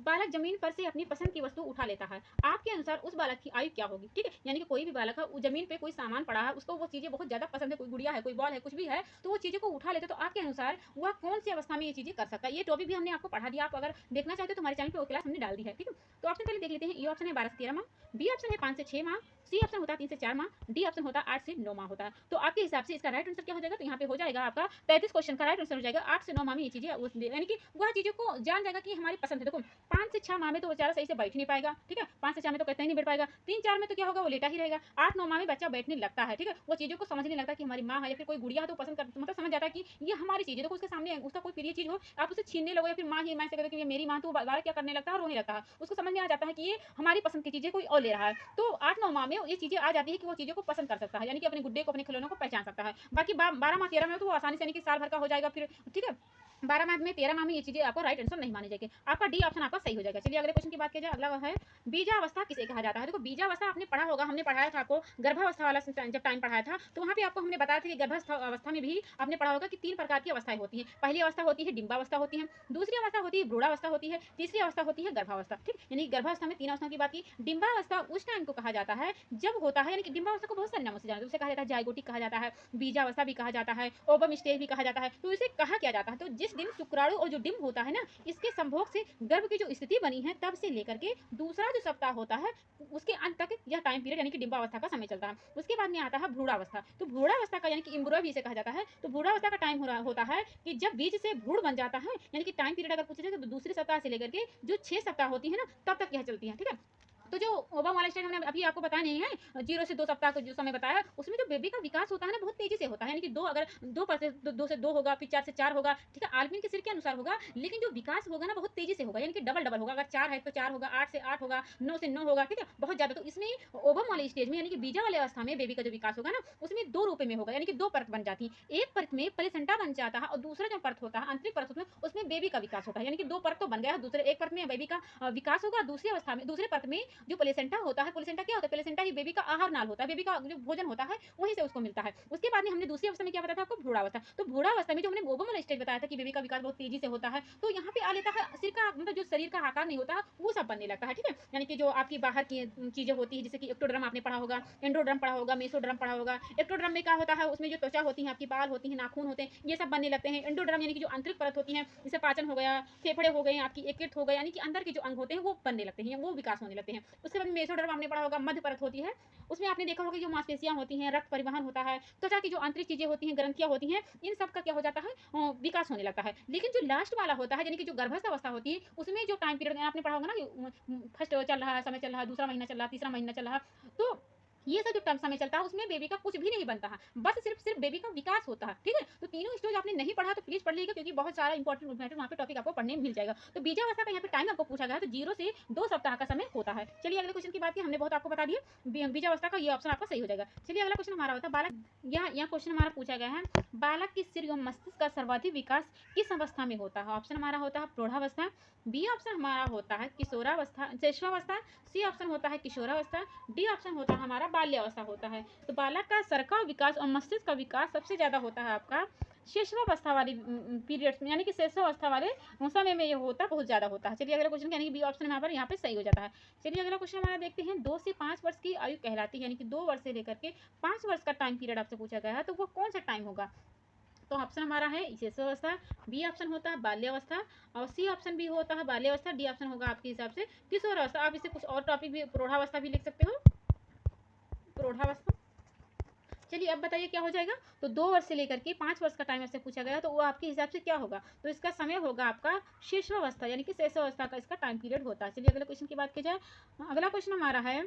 बालक जमीन पर से अपनी पसंद की वस्तु उठा लेता है, आपके अनुसार उस बालक की आयु क्या होगी? ठीक है, यानी कि कोई भी बालक है जमीन पे कोई सामान पड़ा है, उसको वो चीजें बहुत ज्यादा पसंद है, कोई गुड़िया है, कोई बॉल है, कुछ भी है, तो वो चीजें को उठा लेते, तो आपके अनुसार वह कौन सी अवस्था में ये चीजें कर सकता है? ये टॉपिक भी हमने आपको पढ़ा दिया, आप अगर देखना चाहते हो तो हमारे चैनल पे वो क्लास हमने डाल दी है। ठीक है, तो ऑप्शन पहले देख लेते हैं। ए ऑप्शन है 12 से 13 माह, बी ऑप्शन है 5 से 6 माह, सी ऑप्शन होता है 3 से 4 माह, डी ऑप्शन होता है 8 से 9 माह होता है। तो आपके हिसाब से इसका राइट आंसर क्या हो जाएगा? तो यहाँ पे हो जाएगा आपका 33 क्वेश्चन का राइट आंसर हो जाएगा 8 से 9 माह में ये चीजें, यानी कि वह चीजों को जान जाएगा कि हमारी पसंद है। देखो 5 से 6 माह में तो बेचारा सही से बैठ नहीं पाएगा। ठीक है, 5 से 4 में तो कहते ही नहीं बैठ पाएगा, 3-4 में तो क्या होगा वो लेटा ही रहेगा, 8-9 माह में बच्चा बैठने लगता है। ठीक है, वो चीजों को समझने लगता है कि हमारी माँ है या फिर कोई गुड़िया है तो पसंद कर, मतलब समझ जाता है कि ये हमारी चीज है। देखो उसके सामने उसका कोई प्रिय चीज हो, आप उसे छीनने लगो या फिर माँ ही माँ से कहते कि ये मेरी माँ, तो बार क्या करने लगता है, रोने लगता है। उसको समझ में आ जाता है कि ये हमारी पसंद की चीजें कोई और ले रहा है। तो 8-9 माह में ये चीजें आ जाती है कि वो चीजों को पसंद कर सकता है, यानी कि अपने गुड्डे को, अपने खिलौनों को पहचान सकता है। बाकी 12 माह 13 में तो वो आसानी से, यानी कि साल भर का हो जाएगा फिर। ठीक है, 12 माह में 13 माह में ये चीजें आपको राइट आंसर नहीं मानी जाएगी, आपका डी ऑप्शन आपका सही हो जाएगा। चलिए अगले क्वेश्चन की बात किया जाए। अगला है बीजावस्था किसे कहा जाता है? देखो बीजावस्था आपने पढ़ा होगा, हमने पढ़ाया था आपको गर्भावस्था वाला जब टाइम पढ़ाया था, तो वहाँ पे आपको हमने बताया था कि गर्भावस्था में भी आपने पढ़ा होगा कि 3 प्रकार की अवस्थाएं होती हैं। पहली अवस्था होती है डिंबावस्था होती है, दूसरी अवस्था होती है भ्रूणावस्था होती है, तीसरी अवस्था होती है गर्भावस्था। ठीक, यानी गर्भावस्था में 3 अवस्थाओं की बात की। डिंबावस्था उस टाइम को कहा जाता है जब होता है, यानी कि डिंबावस्था को बहुत सारे नामों से जाना, उसे कहा जाता है जायगोटिक कहा जाता है, बीजावस्था भी कहा जाता है, ओवम स्टेज भी कहा जाता है। तो इसे कहा क्या जाता है? तो जिस दिन शुक्राणु और जो डिंब होता है ना, इसके संभोग से गर्भ की जो स्थिति बनी है तब से लेकर के दूसरा जो सप्ताह होता है उसके अंत तक यह टाइम पीरियड यानी कि डिंबावस्था का समय चलता है। उसके बाद में आता है भ्रूणावस्था। तो भ्रूणावस्था का यानी कि इम्ब्रो भी इसे कहा जाता है। तो भ्रूणावस्था का टाइम होता है कि जब बीज से भ्रूण बन जाता है, यानी कि टाइम पीरियड अगर पूछा जाए तो दूसरे सप्ताह से लेकर के जो 6 सप्ताह होती है ना तब तक यह चलती है। ठीक है, तो जो ओवम वाला स्टेज हमने अभी आपको बताया नहीं है, 0 से 2 सप्ताह का जो समय बताया है, उसमें जो बेबी का विकास होता है ना बहुत तेजी से होता है, यानी कि 2 अगर 2 से 2 होगा, फिर 4 से 4 होगा। ठीक है, आलमीन के सिर के अनुसार होगा, लेकिन जो विकास होगा ना बहुत तेजी से होगा, यानी कि डबल होगा। अगर 4 है तो 4 होगा, 8 से 8 होगा, 9 से 9 होगा। ठीक है, बहुत ज्यादा। तो इसमें ओवम वाले स्टेज में यानी कि बीजा वाले अवस्था में बेबी का जो विकास होगा ना उसमें 2 रूप में होगा, यानी कि 2 परत बन जाती है। एक परत में प्लेसेंटा बन जाता है और दूसरा जो परत होता है आंतरिक परत उसमें बेबी का विकास होता है, यानी कि 2 परत तो बन गया है। दूसरे एक परत में बेबी का विकास होगा, दूसरी अवस्था में दूसरे परत में जो प्लेसेंटा होता है, प्लेसेंटा क्या होता है? प्लेसेंटा ही बेबी का आहार नाल होता है, बेबी का जो भोजन होता है वहीं से उसको मिलता है। उसके बाद में हमने दूसरी अवस्था में क्या बताया था आपको? भ्रूणावस्था। तो भ्रूणावस्था में जो हमने ओवम वाला स्टेज बताया था कि बेबी का विकास बहुत तेजी से होता है, तो यहाँ पे आ लेता है सिर का, मतलब जो शरीर का आकार नहीं होता वो सब बनने लगता है। ठीक है, यानी कि जो आपकी बाहर की चीजें होती है, जैसे कि एक्टोड्रम आपने पढ़ा होगा, एंडोड्रम पढ़ा होगा, मेसोड्रम पढ़ा होगा। एक्टोड्रम में क्या होता है? उसमें जो त्वचा होती है, आपकी बाल होती है, नाखून होते हैं, ये सब बनने लगते हैं। एंडोड्रम यानी कि जो आंतरिक परत होती है, जैसे पाचन हो गया, फेफड़े हो गए, आपकी यकृत हो गया, यानी कि अंदर के जो अंग होते हैं वो बनने लगते हैं, वो विकास होने लगते हैं। उसके बाद मेसोडर्म आपने पढ़ा होगा, मध्य परत होती है, उसमें आपने देखा होगा जो मांसपेशियां होती हैं, रक्त परिवहन होता है, त्वचा की जो आंतरिक चीजें होती हैं, ग्रंथियां होती हैं, इन सब का क्या हो जाता है, विकास होने लगता है। लेकिन जो लास्ट वाला होता है, यानी कि जो गर्भस्थ अवस्था होती है, उसमें जो टाइम पीरियड आपने पढ़ा होगा ना कि फर्स्ट चल रहा है, समय चल रहा है, दूसरा महीना चल रहा है, तीसरा महीना चल रहा है, तो ये सब जो टर्म समय चलता है उसमें बेबी का कुछ भी नहीं बनता है, बस सिर्फ बेबी का विकास होता है। ठीक है, तो तीनों स्टेज आपने नहीं पढ़ा तो प्लीज पढ़ लीजिएगा, क्योंकि बहुत सारा इंपॉर्टेंट मैटर वहाँ पे टॉपिक आपको पढ़ने में मिल जाएगा। तो बीजावस्था का यहाँ पे टाइम आपको पूछा गया है, तो 0 से 2 सप्ताह का समय होता है। चलिए अगले क्वेश्चन की बात की, हमने बहुत आपको बता दिया बीजावस्था का, ये ऑप्शन आपका सही हो जाएगा। चलिए अगला क्वेश्चन हमारा होता है बालक, यहाँ क्वेश्चन हमारा पूछा गया है, बालक की सिर एवं मस्तिष्क का सर्वाधिक विकास किस अवस्था में होता है? ऑप्शन हमारा होता है प्रौढ़ावस्था, बी ऑप्शन हमारा होता है किशोरावस्था ज्येष्ठावस्था, सी ऑप्शन होता है किशोरावस्था, डी ऑप्शन होता है हमारा बाल्यावस्था होता है। तो बालक का सर्का विकास और मस्तिष्क का विकास सबसे ज्यादा होता है आपका शेषवावस्था वाली पीरियड्स में, यानी कि शेषावस्था वाले समय में ये होता बहुत ज्यादा होता है। चलिए अगला क्वेश्चन, यानी कि बी ऑप्शन यहाँ पे सही हो जाता है। चलिए अगला क्वेश्चन हमारा देखते हैं, 2 से 5 वर्ष की आयु कहलाती है, यानी कि 2 वर्ष से लेकर के 5 वर्ष का टाइम पीरियड आपसे पूछा गया है, तो वो कौन सा टाइम होगा? तो ऑप्शन हमारा है शेषावस्था, बी ऑप्शन होता है बाल्यावस्था, और सी ऑप्शन भी होता है बाल्यावस्था, डी ऑप्शन होगा आपके हिसाब से किशोरावस्था। आप इसे कुछ और टॉपिक भी, प्रौढ़ावस्था भी लिख सकते हो, प्रौढ़ावस्था। चलिए अब बताइए क्या हो जाएगा। तो 2 वर्ष से लेकर के 5 वर्ष का टाइम ऐसे पूछा गया, तो वो आपके हिसाब से क्या होगा? तो इसका समय होगा आपका शेषावस्था, यानी कि शेषावस्था का इसका टाइम पीरियड होता है। चलिए अगले क्वेश्चन की बात की जाए, अगला क्वेश्चन हमारा है,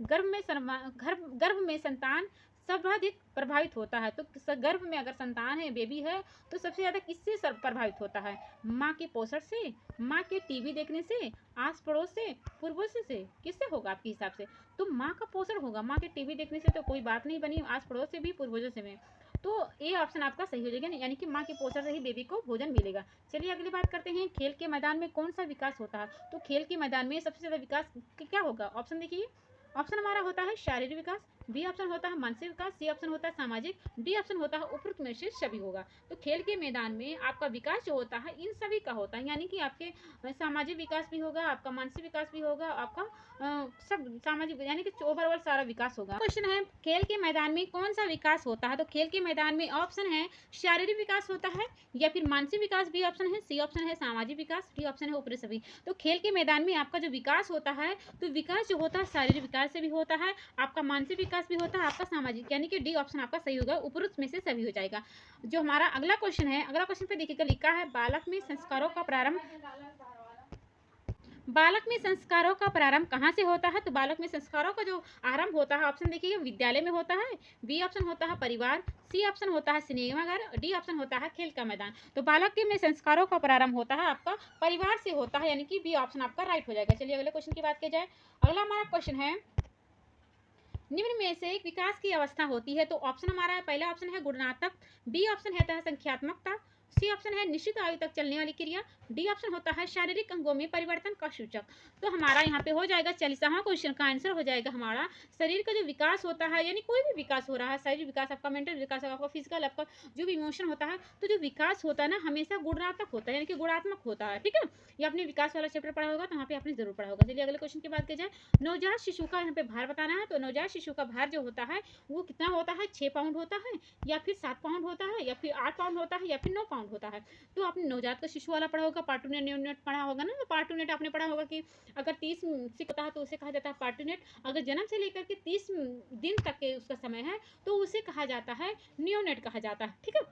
गर्भ में संतान सर्वाधिक प्रभावित होता है, तो गर्भ में अगर संतान है, बेबी है, तो सबसे ज्यादा किससे प्रभावित होता है? माँ के पोषण से, माँ के टीवी देखने से, आस पड़ोस से, पूर्वज से, किससे होगा आपके हिसाब से? तो माँ का पोषण होगा, माँ के टीवी देखने से तो कोई बात नहीं बनी, आस पड़ोस से भी, पूर्वजों से भी, तो ये ऑप्शन आपका सही हो जाएगा, यानी कि माँ के पोषण से ही बेबी को भोजन मिलेगा। चलिए अगली बात करते हैं, खेल के मैदान में कौन सा विकास होता है? तो खेल के मैदान में सबसे ज्यादा विकास क्या होगा? ऑप्शन देखिए, ऑप्शन हमारा होता है शारीरिक विकास, बी ऑप्शन होता है मानसिक विकास, सी ऑप्शन होता है सामाजिक, डी ऑप्शन होता है उपरोक्त में से सभी होगा। तो खेल के मैदान में आपका विकास जो होता है इन सभी का होता है, यानी कि आपके सामाजिक विकास भी होगा, आपका मानसिक विकास भी होगा, आपका सब सामाजिक, यानी कि ओवरऑल सारा विकास होगा। क्वेश्चन है, खेल के मैदान में कौन सा विकास होता है? तो खेल के मैदान में ऑप्शन है शारीरिक विकास होता है, या फिर मानसिक विकास, बी ऑप्शन है, सी ऑप्शन है सामाजिक विकास, डी ऑप्शन है उपरोक्त सभी। तो खेल के मैदान में आपका जो विकास होता है, तो विकास जो होता है शारीरिक विकास से भी होता है, आपका मानसिक विकास भी होता है, आपका सामाजिक, यानी कि डी ऑप्शन आपका सही होगा, उपरोक्त में से सभी हो जाएगा। जो हमारा अगला क्वेश्चन है, अगला क्वेश्चन पे देखिएगा, लिखा है बालक में संस्कारों का प्रारंभ, बालक में संस्कारों का प्रारंभ कहाँ से होता है? तो बालक में संस्कारों का जो आरंभ होता है, ऑप्शन देखिए, विद्यालय में होता है, बी ऑप्शन होता है परिवार, सी ऑप्शन होता है सिनेमाघर, डी ऑप्शन होता है खेल का मैदान। तो बालक में संस्कारों का प्रारंभ होता है आपका परिवार से होता है, यानी कि बी ऑप्शन आपका राइट हो जाएगा। चलिए अगले क्वेश्चन की बात की जाए, अगला हमारा क्वेश्चन है, निम्न में से एक विकास की अवस्था होती है, तो ऑप्शन हमारा पहला ऑप्शन है गुणात्मक, बी ऑप्शन है संख्यात्मकता, सी ऑप्शन है निश्चित आयु तक चलने वाली क्रिया, डी ऑप्शन होता है शारीरिक अंगों में परिवर्तन का सूचक। तो हमारा यहाँ पे हो जाएगा 40वां क्वेश्चन का आंसर हो जाएगा हमारा शरीर का जो विकास होता है, यानी कोई भी विकास हो रहा है, शारीरिक विकास, आपका मेंटल विकास, आपका फिजिकल, आपका जो भी इमोशन होता है, तो जो विकास होता है ना हमेशा गुणात्मक होता है, यानी कि गुणात्मक होता है। ठीक है, ये आपने विकास वाला चैप्टर पढ़ा होगा, तो वहाँ पे आपने जरूर पढ़ा होगा। चलिए अगले क्वेश्चन की बात की जाए, नवजात शिशु का यहाँ पे भार बताना है। तो नवजात शिशु का भार जो होता है वो कितना होता है? 6 पाउंड होता है, या फिर 7 पाउंड होता है, या फिर 8 पाउंड होता है, या फिर 9 पाउंड होता है। तो आपने नवजात का शिशु वाला पढ़ा होगा, पार्टूनेट न्यूनेट पढ़ा होगा ना, तो पार्टूनेट आपने पढ़ा होगा कि अगर 30 से होता है तो उसे कहा जाता है पार्टूनेट, अगर जन्म से लेकर के 30 दिन तक के उसका समय है तो उसे कहा जाता है न्यूनेट कहा जाता है। ठीक है,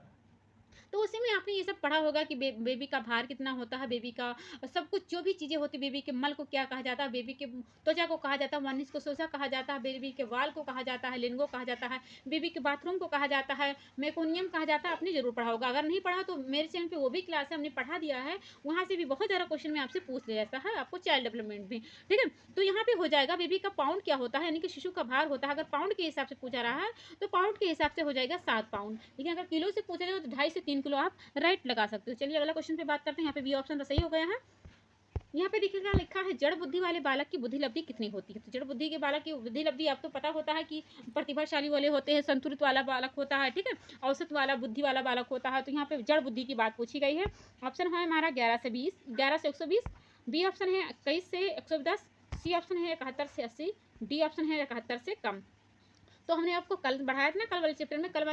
तो उसी में आपने ये सब पढ़ा होगा कि बेबी का भार कितना होता है, बेबी का सब कुछ जो भी चीज़ें होती, बेबी के मल को क्या कहा जाता है, बेबी के त्वचा को कहा जाता है, मनीष को सोसा कहा जाता है, बेबी के वाल को कहा जाता है, लिंगो कहा जाता है, बेबी के बाथरूम को कहा जाता है, मेकोनियम कहा जाता है। आपने जरूर पढ़ा होगा, अगर नहीं पढ़ा तो मेरे चैनल पर वो भी क्लास है, हमने पढ़ा दिया है, वहाँ से भी बहुत ज़्यादा क्वेश्चन में आपसे पूछ लिया जाता है, आपको चाइल्ड डेवलपमेंट भी। ठीक है, तो यहाँ पे हो जाएगा बेबी का पाउंड क्या होता है, यानी कि शिशु का भार होता है, अगर पाउंड के हिसाब से पूछा रहा है तो पाउंड के हिसाब से हो जाएगा 7 पाउंड, लेकिन अगर किलो से पूछा जाए तो 2.5 से 3 किलो आप राइट लगा सकते हो। चलिए अगला क्वेश्चन पे बात करते हैं, यहाँ पे बी ऑप्शन तो सही हो गया है। यहाँ पे देखिएगा लिखा है जड़ बुद्धि वाले बालक की बुद्धि लब्धि कितनी होती है। तो जड़ बुद्धि के बालक की बुद्धि लब्धि आपको पता होता है कि प्रतिभाशाली वाले होते हैं, संतुलित वाला बालक होता है, ठीक है, औसत वाला बुद्धि वाला बालक होता है। तो यहाँ पे जड़ बुद्धि की बात पूछी गई है। ऑप्शन है हमारा 11 से 120, बी ऑप्शन है 21 से 110, सी ऑप्शन है 71 से 80, डी ऑप्शन है 71 से कम। तो हमने आपको कल बढ़ाया था ना, कल वाले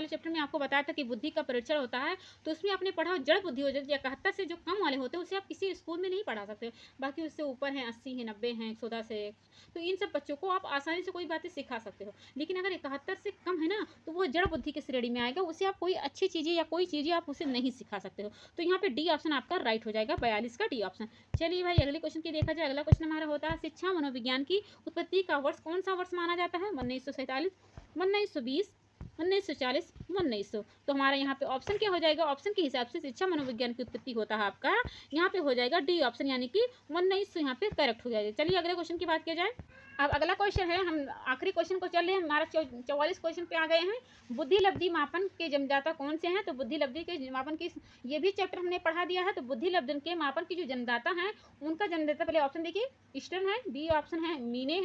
चैप्टर में आपको बताया था कि बुद्धि का परीक्षण होता है, तो उसमें आपने पढ़ा जड़ बुद्धि हो जाती है, 71 से जो कम वाले होते हैं उसे आप किसी स्कूल में नहीं पढ़ा सकते, बाकी उससे ऊपर हैं 80 हैं 90 हैं 110 से, तो इन सब बच्चों को आप आसानी से कोई बातें सिखा सकते हो। लेकिन अगर 71 से कम है ना, तो वो जड़ बुद्धि की श्रेणी में आएगा, उसे आप कोई अच्छी चीज़ें या कोई चीज़ें आप उसे नहीं सिखा सकते हो। तो यहाँ पे डी ऑप्शन आपका राइट हो जाएगा, 42 का डी ऑप्शन। चलिए भाई अगले क्वेश्चन की देखा जाए। अगला क्वेश्चन हमारा होता है शिक्षा मनोविज्ञान की उत्पत्ति का वर्ष कौन सा वर्ष माना जाता है? 1947, 1920, 1940, 1900। तो हमारा यहाँ पे ऑप्शन क्या हो जाएगा? ऑप्शन के हिसाब से शिक्षा मनोविज्ञान की उत्पत्ति होता है आपका यहाँ पे हो जाएगा डी ऑप्शन, यानी कि 1900 यहाँ पे करेक्ट हो जाएगा। चलिए अगले क्वेश्चन की बात किया जाए। अब अगला क्वेश्चन है, हम आखिरी क्वेश्चन को चल रहे हैं, हमारा 44 क्वेश्चन पे आ गए हैं। बुद्धि लब्धि मापन के जन्मदाता कौन से हैं? तो बुद्धि लब्धि के मापन की ये भी चैप्टर हमने पढ़ा दिया है। तो बुद्धि लब्धि के मापन की जो जन्मदाता हैं उनका जन्मदाता पहले ऑप्शन देखिए, ईस्टर्न है, बी ऑप्शन है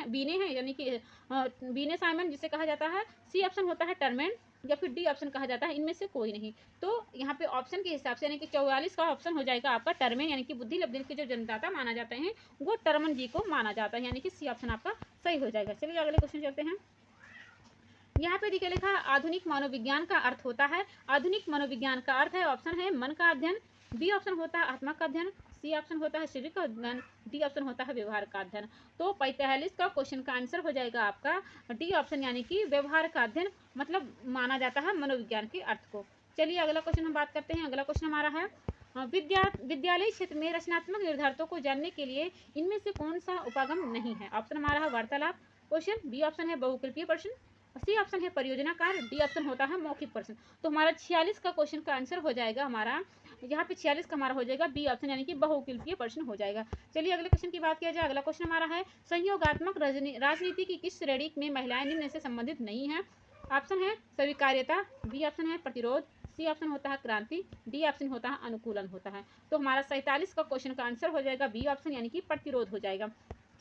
बीने है यानी कि बीने साइमन जिसे कहा जाता है, सी ऑप्शन होता है टर्मेन, या फिर डी ऑप्शन कहा जाता है, इनमें से कोई नहीं। तो यहाँ पे ऑप्शन के हिसाब से यानी कि 44 का ऑप्शन हो जाएगा आपका टर्मेन, यानी कि बुद्धि लब्धि के जो जन्मदाता माना जाते हैं वो टर्मन जी को माना जाता है, यानी कि सी ऑप्शन आपका सही हो जाएगा। चलिए अगले क्वेश्चन चलते हैं। यहाँ पे देखिए लिखा आधुनिक मनोविज्ञान का अर्थ होता है। आधुनिक मनोविज्ञान का अर्थ है, ऑप्शन है मन का अध्ययन, बी ऑप्शन होता है आत्मा का अध्ययन, सी ऑप्शन होता है शरीर का अध्ययन, डी ऑप्शन होता है व्यवहार का अध्ययन। तो 45 का क्वेश्चन का आंसर हो जाएगा आपका डी ऑप्शन, यानी कि व्यवहार का अध्ययन मतलब माना जाता है मनोविज्ञान के अर्थ को। चलिए अगला क्वेश्चन हम बात करते हैं। अगला क्वेश्चन हमारा है विद्यालय क्षेत्र में रचनात्मक निर्धारकों को जानने के लिए इनमें से कौन सा उपागम नहीं है? ऑप्शन हमारा है वार्तालाप क्वेश्चन, बी ऑप्शन है बहुकल्पीय प्रश्न, सी ऑप्शन है परियोजना कार्य, डी ऑप्शन होता है मौखिक प्रश्न। तो हमारा 46 का क्वेश्चन का आंसर हो जाएगा हमारा यहाँ पे 46 का हमारा हो जाएगा बी ऑप्शन, यानी कि बहुकल्पीय प्रश्न हो जाएगा। चलिए अगले क्वेश्चन की बात किया जाए। अगला क्वेश्चन हमारा है संयोगात्मक राजनीति की किस श्रेणी में महिलाएं निम्न से संबंधित नहीं है? ऑप्शन है स्वीकार्यता, बी ऑप्शन है प्रतिरोध, सी ऑप्शन होता है क्रांति, डी ऑप्शन होता है अनुकूलन होता है। तो हमारा 47 का क्वेश्चन का आंसर हो जाएगा बी ऑप्शन, यानी कि प्रतिरोध हो जाएगा।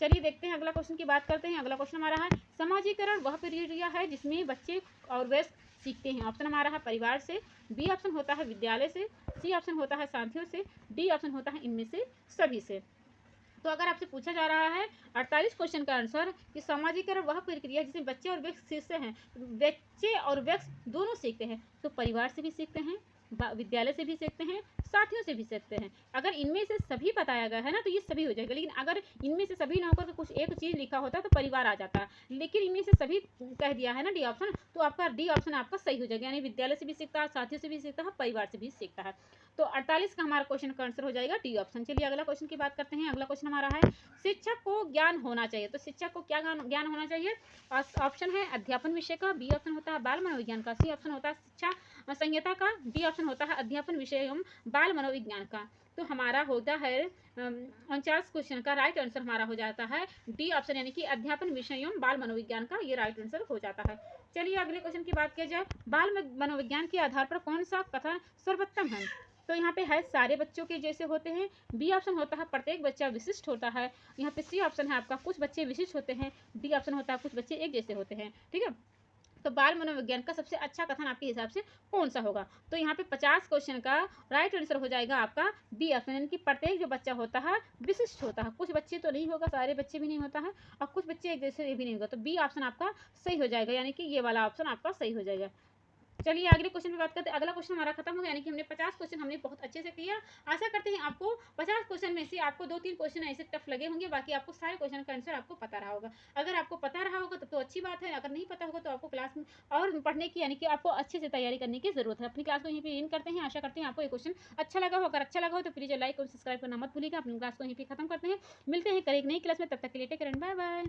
चलिए देखते हैं अगला क्वेश्चन की बात करते हैं। अगला क्वेश्चन हमारा है समाजीकरण वह प्रक्रिया है जिसमें बच्चे और वयस्क सीखते हैं। ऑप्शन हमारा है परिवार से, बी ऑप्शन होता है विद्यालय से, सी ऑप्शन होता है साथियों से, डी ऑप्शन होता है इनमें से सभी से। तो अगर आपसे पूछा जा रहा है 48 क्वेश्चन का आंसर कि समाजीकरण वह प्रक्रिया जिसमें बच्चे और वयस्क सीखते हैं, बच्चे और वयस्क दोनों सीखते हैं, तो परिवार से भी सीखते हैं, विद्यालय से भी सीखते हैं, साथियों से भी सीखते हैं। अगर इनमें से सभी बताया गया है ना तो ये सभी हो जाएगा, लेकिन अगर इनमें से सभी ना होकर कुछ एक चीज़ लिखा होता तो परिवार आ जाता है, लेकिन इनमें से सभी कह दिया है ना डी ऑप्शन, तो आपका डी ऑप्शन आपका सही हो जाएगा, यानी विद्यालय से भी सीखता है, साथियों से भी सीखता है, परिवार से भी सीखता है। तो 48 का हमारा क्वेश्चन का आंसर हो जाएगा डी ऑप्शन। चलिए अगला क्वेश्चन की बात करते हैं। अगला क्वेश्चन हमारा है शिक्षक को ज्ञान होना चाहिए। तो शिक्षक को क्या ज्ञान होना चाहिए? ऑप्शन है अध्यापन विषय का, बी ऑप्शन होता है बाल मनोविज्ञान का, सी ऑप्शन होता है शिक्षा संहिता का, डी ऑप्शन होता है अध्यापन विषय एवं बाल मनोविज्ञान का। तो हमारा होता है 49 क्वेश्चन का राइट आंसर हमारा हो जाता है डी ऑप्शन, यानी कि अध्यापन विषय एवं बाल मनोविज्ञान का ये राइट आंसर हो जाता है। चलिए अगले क्वेश्चन की बात किया जाए। बाल मनोविज्ञान के आधार पर कौन सा कथन सर्वोत्तम है? तो यहाँ पे है सारे बच्चों के जैसे होते हैं, बी ऑप्शन होता है प्रत्येक बच्चा विशिष्ट होता है, यहाँ पे सी ऑप्शन है आपका कुछ बच्चे विशिष्ट होते हैं, डी ऑप्शन होता है कुछ बच्चे एक जैसे होते हैं। ठीक है, तो बाल मनोविज्ञान का सबसे अच्छा कथन आपके हिसाब से कौन सा होगा? तो यहाँ पे 50 क्वेश्चन का राइट आंसर हो जाएगा आपका बी ऑप्शन, यानी कि प्रत्येक जो बच्चा होता है विशिष्ट होता है, कुछ बच्चे तो नहीं होगा, सारे बच्चे भी नहीं होता है, और कुछ बच्चे एक जैसे भी नहीं होगा। तो बी ऑप्शन आपका सही हो जाएगा, यानी कि ये वाला ऑप्शन आपका सही हो जाएगा। चलिए अगले क्वेश्चन पे बात करते हैं। अगला क्वेश्चन हमारा खत्म हो गया, यानी कि हमने 50 क्वेश्चन हमने बहुत अच्छे से किया। आशा करते हैं आपको 50 क्वेश्चन में से आपको 2-3 क्वेश्चन ऐसे टफ लगे होंगे, बाकी आपको सारे क्वेश्चन का आंसर आपको पता रहा होगा। अगर आपको पता रहा होगा तब तो अच्छी बात है, अगर नहीं पता होगा तो आपको क्लास में और पढ़ने की यानी कि आपको अच्छे से तैयारी करने की जरूरत है। अपनी क्लास को यहीं पे एंड करते हैं। आशा करते हैं आपको ये क्वेश्चन अच्छा लगा हो। अगर अच्छा लगा हो तो प्लीज लाइक और सब्सक्राइब करना मत भूलिएगा। अपनी क्लास को यहीं पे खत्म करते हैं, मिलते हैं कल एक नई क्लास में, तब तक के लिए take care and bye bye.